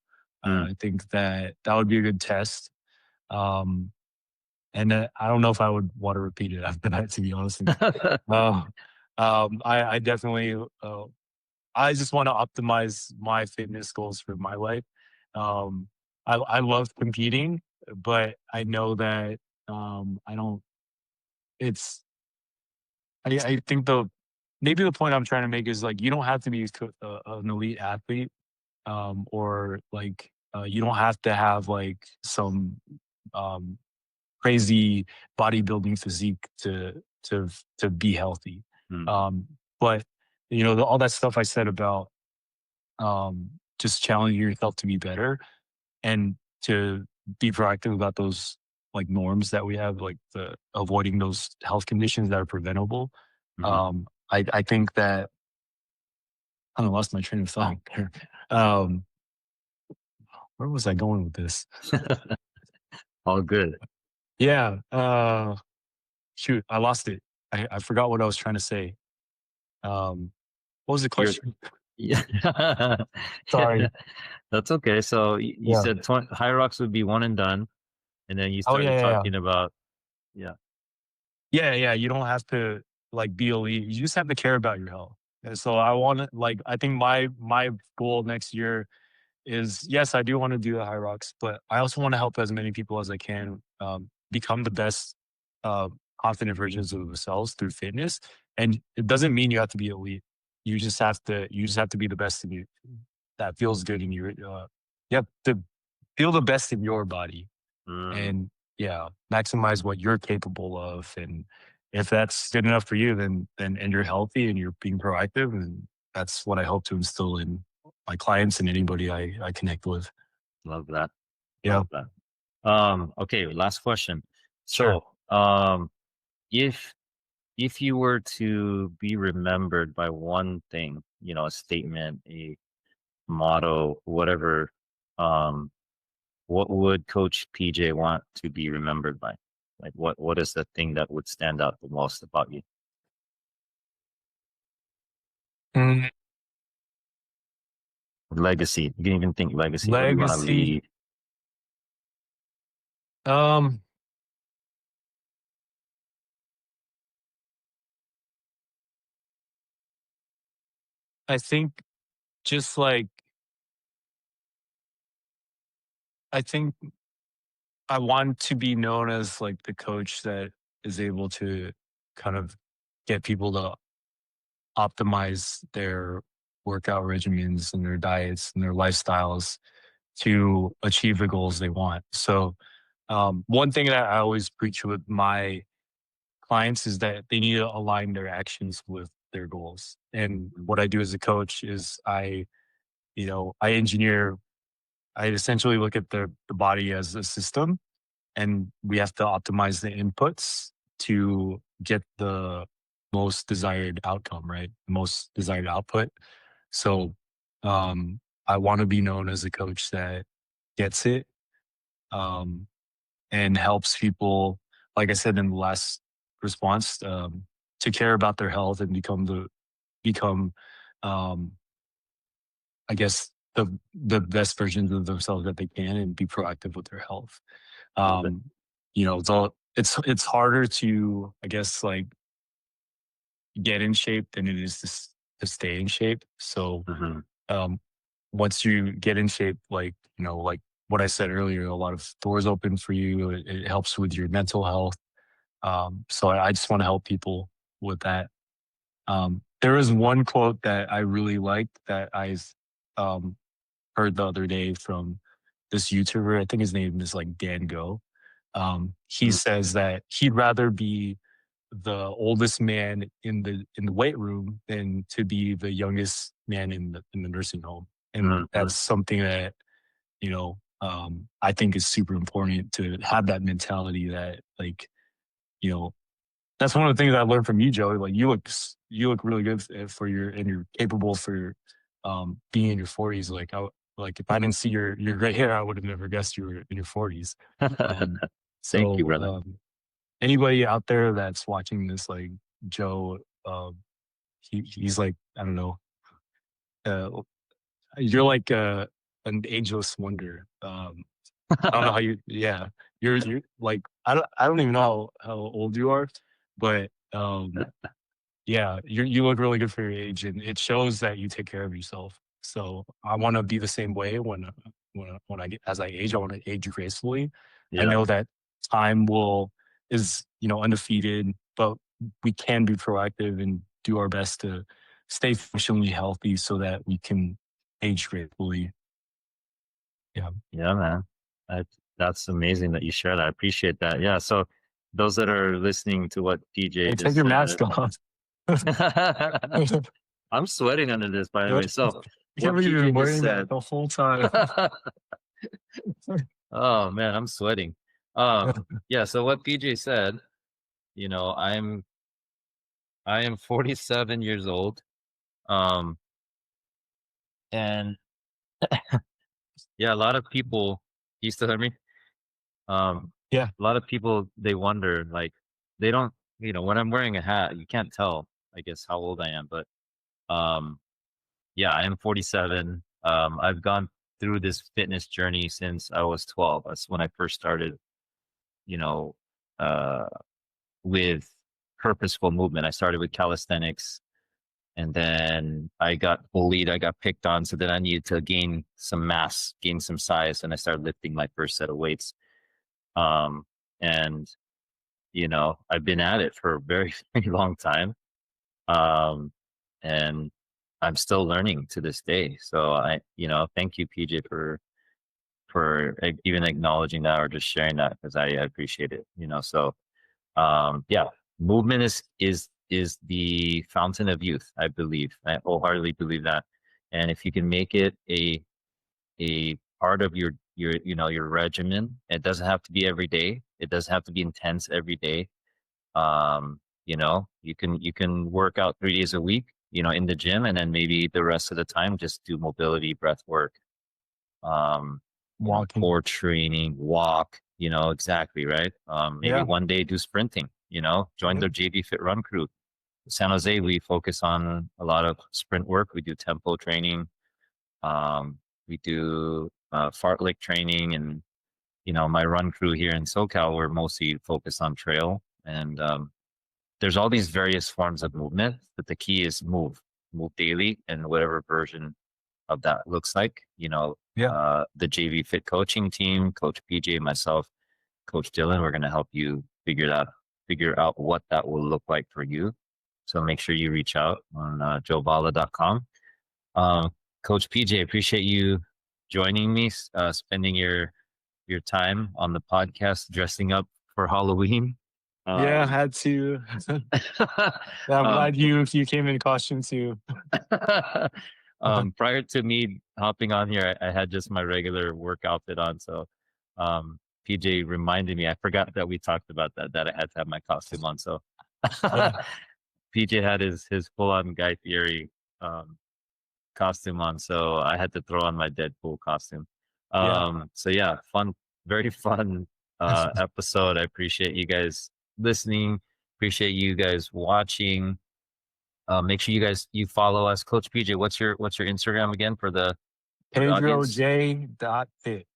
Mm. I think that would be a good test. Um, and I don't know if I would want to repeat it after that, to be honest. Uh, I definitely, I just want to optimize my fitness goals for my life. Um, I love competing, but I know that I don't. It's I think maybe the point I'm trying to make is like you don't have to be an elite athlete, or like you don't have to have like some um, crazy bodybuilding physique to be healthy. Mm. Um, but all that stuff I said about just challenging yourself to be better and to be proactive about those like norms that we have, like the avoiding those health conditions that are preventable. Hmm. I think that I don't know, lost my train of thought there. Um, where was I going with this? All good. Yeah. Shoot, I lost it. I forgot what I was trying to say. Um, what was the You're, question? yeah. Sorry. That's okay. So you Yeah. said High Rocks would be one and done, and then you Oh yeah, started yeah, yeah. talking about, yeah. Yeah, yeah. You don't have to like be elite. You just have to care about your health. And so I want to like I think my goal next year is yes, I do want to do the high rocks, but I also want to help as many people as I can become the best uh, confident versions of themselves through fitness. And it doesn't mean you have to be elite. You just have to be the best in you. That feels good in your. You have to feel the best in your body, Mm, and yeah, maximize what you're capable of. And if that's good enough for you, then and you're healthy and you're being proactive, and that's what I hope to instill in my clients and anybody I connect with. love that. Yeah. Love that. Okay, last question. Sure. So, if you were to be remembered by one thing, a statement, a motto, whatever, what would Coach PJ want to be remembered by? Like, what is the thing that would stand out the most about you? Mm, Legacy. You can even think legacy. What do you want to legacy. leave? Um, I think just like I think I want to be known as like the coach that is able to kind of get people to optimize their workout regimens and their diets and their lifestyles to achieve the goals they want. So, one thing that I always preach with my clients is that they need to align their actions with their goals. And what I do as a coach is I engineer, I essentially look at the body as a system, and we have to optimize the inputs to get the most desired outcome, right? The most desired output. So I want to be known as a coach that gets it, um, and helps people, like I said in the last response, to care about their health and become, um, I guess, the best versions of themselves that they can and be proactive with their health. Love it. Um, it's harder to, I guess, like get in shape than it is to stay in shape. So Hmm. um, once you get in shape, like what I said earlier, a lot of doors open for you. It helps with your mental health. So I just want to help people with that. There is one quote that I really liked that I um, heard the other day from this YouTuber. I think his name is like Dan Go. He says that he'd rather be the oldest man in the weight room than to be the youngest man in the nursing home. And Hmm. that's something that, I think is super important to have that mentality that like, you know, that's one of the things I learned from you, Joey. Like you look really good for and you're capable for being in your 40s. Like if I didn't see your gray hair, I would have never guessed you were in your 40s. Um, Thank you, so brother. anybody out there that's watching this, like Joe, he's like, I don't know, uh, you're like an ageless wonder. I don't know how yeah, you're like, I don't even know how old you are, but yeah, you look really good for your age, and it shows that you take care of yourself. So I want to be the same way when I get as I age. I want to age gracefully. I Yeah. know that time is undefeated, but we can be proactive and do our best to stay functionally healthy so that we can age gracefully. Yeah. Yeah, man. I, that's amazing that you share that. I appreciate that. Yeah. So those that are listening to what Hey, PJ take just your said, mask off. I'm sweating under this, by the way. So I can't what believe you've been PJ just wearing that said, the whole time. oh man, I'm sweating. Yeah. So what PJ said, you know, I am 47 years old. Um, and yeah, a lot of people, you still hear me? Yeah. A lot of people, they wonder, like, they don't, when I'm wearing a hat, you can't tell, I guess, how old I am. But um, yeah, I am 47. I've gone through this fitness journey since I was 12. That's when I first started, you know, uh, with purposeful movement. I started with calisthenics, and then I got bullied. I got picked on. So then I needed to gain some mass, gain some size, and I started lifting my first set of weights. Um, and I've been at it for a very, very long time. Um, and I'm still learning to this day. So thank you, PJ, for even acknowledging that or just sharing that, because I appreciate it. So yeah, movement is the fountain of youth. I believe. I wholeheartedly believe that. And if you can make it a part of your your regimen. It doesn't have to be every day. It doesn't have to be intense every day. You can work out 3 days a week, in the gym, and then maybe the rest of the time just do mobility, breath work, Walking. core training, walk, exactly, right. Maybe one day do sprinting, join the JBFIT Run Crew. San Jose, we focus on a lot of sprint work. We do tempo training. We do fartlek training, and my run crew here in SoCal, we're mostly focused on trail. And there's all these various forms of movement, but the key is move daily, and whatever version of that looks like. The JBFIT coaching team, Coach PJ, myself, Coach Dylan, we're going to help you figure out what that will look like for you. So make sure you reach out on joebala.com. Coach PJ, appreciate you joining me, spending your time on the podcast, dressing up for Halloween. I had to. I'm glad you came in costume too. Prior to me hopping on here, I had just my regular work outfit on. So PJ reminded me, I forgot that we talked about that I had to have my costume on. So PJ had his full-on Guy Fieri costume on, so I had to throw on my Deadpool costume. So yeah, very fun episode. I appreciate you guys listening. Appreciate you guys watching. Make sure you follow us. Coach PJ, what's your Instagram again for the Pedro J.fit.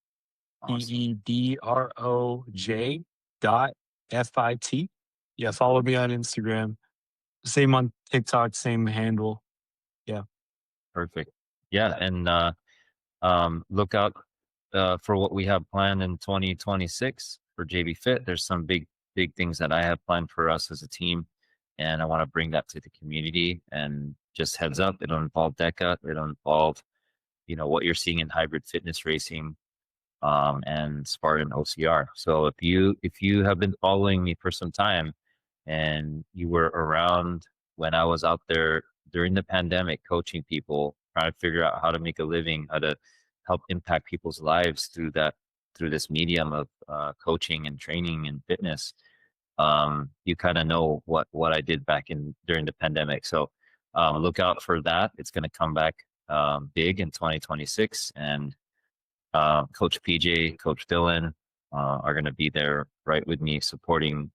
PEDROJ.FIT. Yeah, follow me on Instagram. Same on TikTok, same handle. Yeah. Perfect. Yeah, and look out for what we have planned in 2026 for JBFIT. There's some big things that I have planned for us as a team, and I want to bring that to the community. And just heads up, it'll involve DEKA. It'll involve, what you're seeing in hybrid fitness racing, and Spartan OCR. So if you have been following me for some time, and you were around when I was out there during the pandemic coaching people, trying to figure out how to make a living, how to help impact people's lives through this medium of coaching and training and fitness, you kind of know what I did during the pandemic. So look out for that. It's going to come back big in 2026, and Coach PJ, Coach Dylan are going to be there right with me, supporting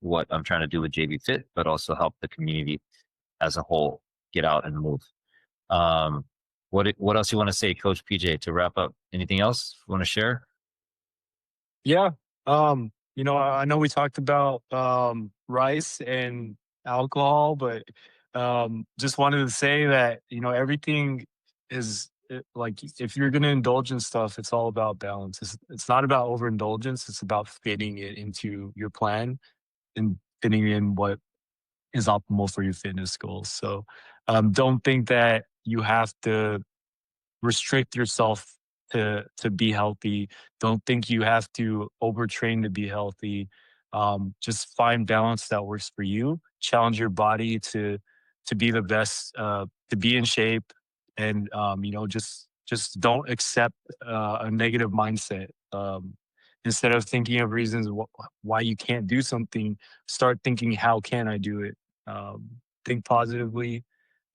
what I'm trying to do with JBFIT, but also help the community as a whole get out and move. What else you want to say, Coach PJ, to wrap up? Anything else you want to share? Yeah. I know we talked about rice and alcohol, but just wanted to say that, everything is like, if you're going to indulge in stuff, it's all about balance. It's not about overindulgence. It's about fitting it into your plan and fitting in what is optimal for your fitness goals. So don't think that you have to restrict yourself to be healthy. Don't think you have to overtrain to be healthy. Just find balance that works for you. Challenge your body to be the best, to be in shape, and just don't accept a negative mindset. Instead of thinking of reasons why you can't do something, start thinking, how can I do it? Think positively,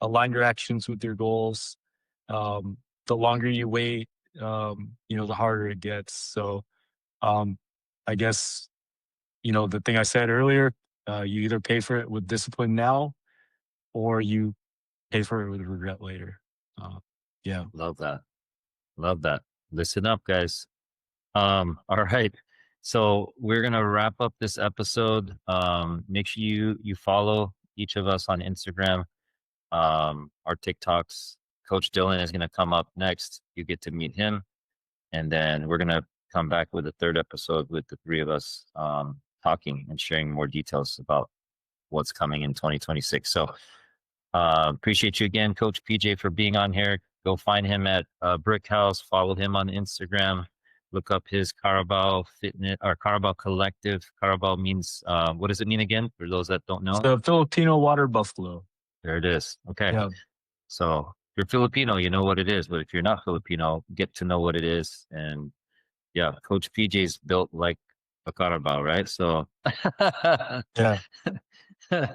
align your actions with your goals. The longer you wait, the harder it gets. So I guess, the thing I said earlier, you either pay for it with discipline now, or you pay for it with regret later. Yeah. Love that. Listen up, guys. All right. So we're going to wrap up this episode. Make sure you follow each of us on Instagram, our TikToks. Coach Dylan is going to come up next. You get to meet him. And then we're going to come back with a third episode with the three of us talking and sharing more details about what's coming in 2026. So appreciate you again, Coach PJ, for being on here. Go find him at Brickhouse. Follow him on Instagram. Look up his Carabao Fitness or Carabao Collective. Carabao means, what does it mean again? For those that don't know, the Filipino water buffalo. There it is. Okay. Yeah. So you're Filipino, you know what it is. But if you're not Filipino, get to know what it is. And yeah, Coach PJ's built like a Carabao, right? So Yeah. Yeah.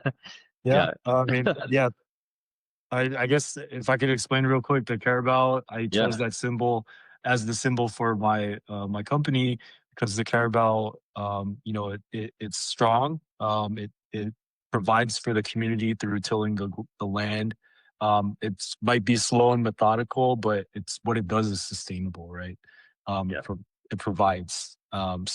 yeah, I mean, yeah. I guess if I could explain real quick, the Carabao, I chose yeah, that symbol as the symbol for my company because the Carabao, it's strong. It provides for the community through tilling the land. It's might be slow and methodical, but it's what it does is sustainable, right? yeah, It provides. Um,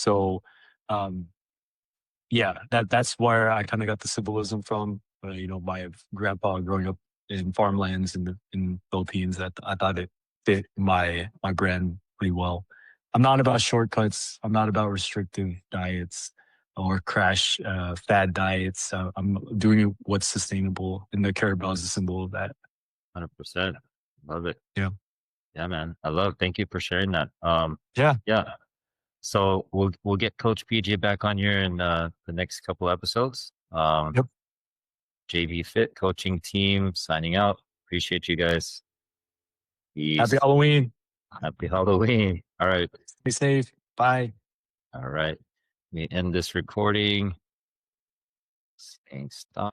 yeah, that's where I kind of got the symbolism from. My grandpa growing up in farmlands in Philippines. That I thought it fit my brand pretty well. I'm not about shortcuts. I'm not about restrictive diets or crash fad diets. I'm doing what's sustainable, and the Carabao is a symbol of that. 100%. Love it. Yeah, Yeah, man. Thank you for sharing that. yeah, Yeah. So we'll get Coach PJ back on here in the next couple episodes. yep. JBFIT Coaching Team signing out. Appreciate you guys. Happy Peace. Halloween. Happy Halloween. All right. Be safe. Bye. All right. Let me end this recording. Staying stop.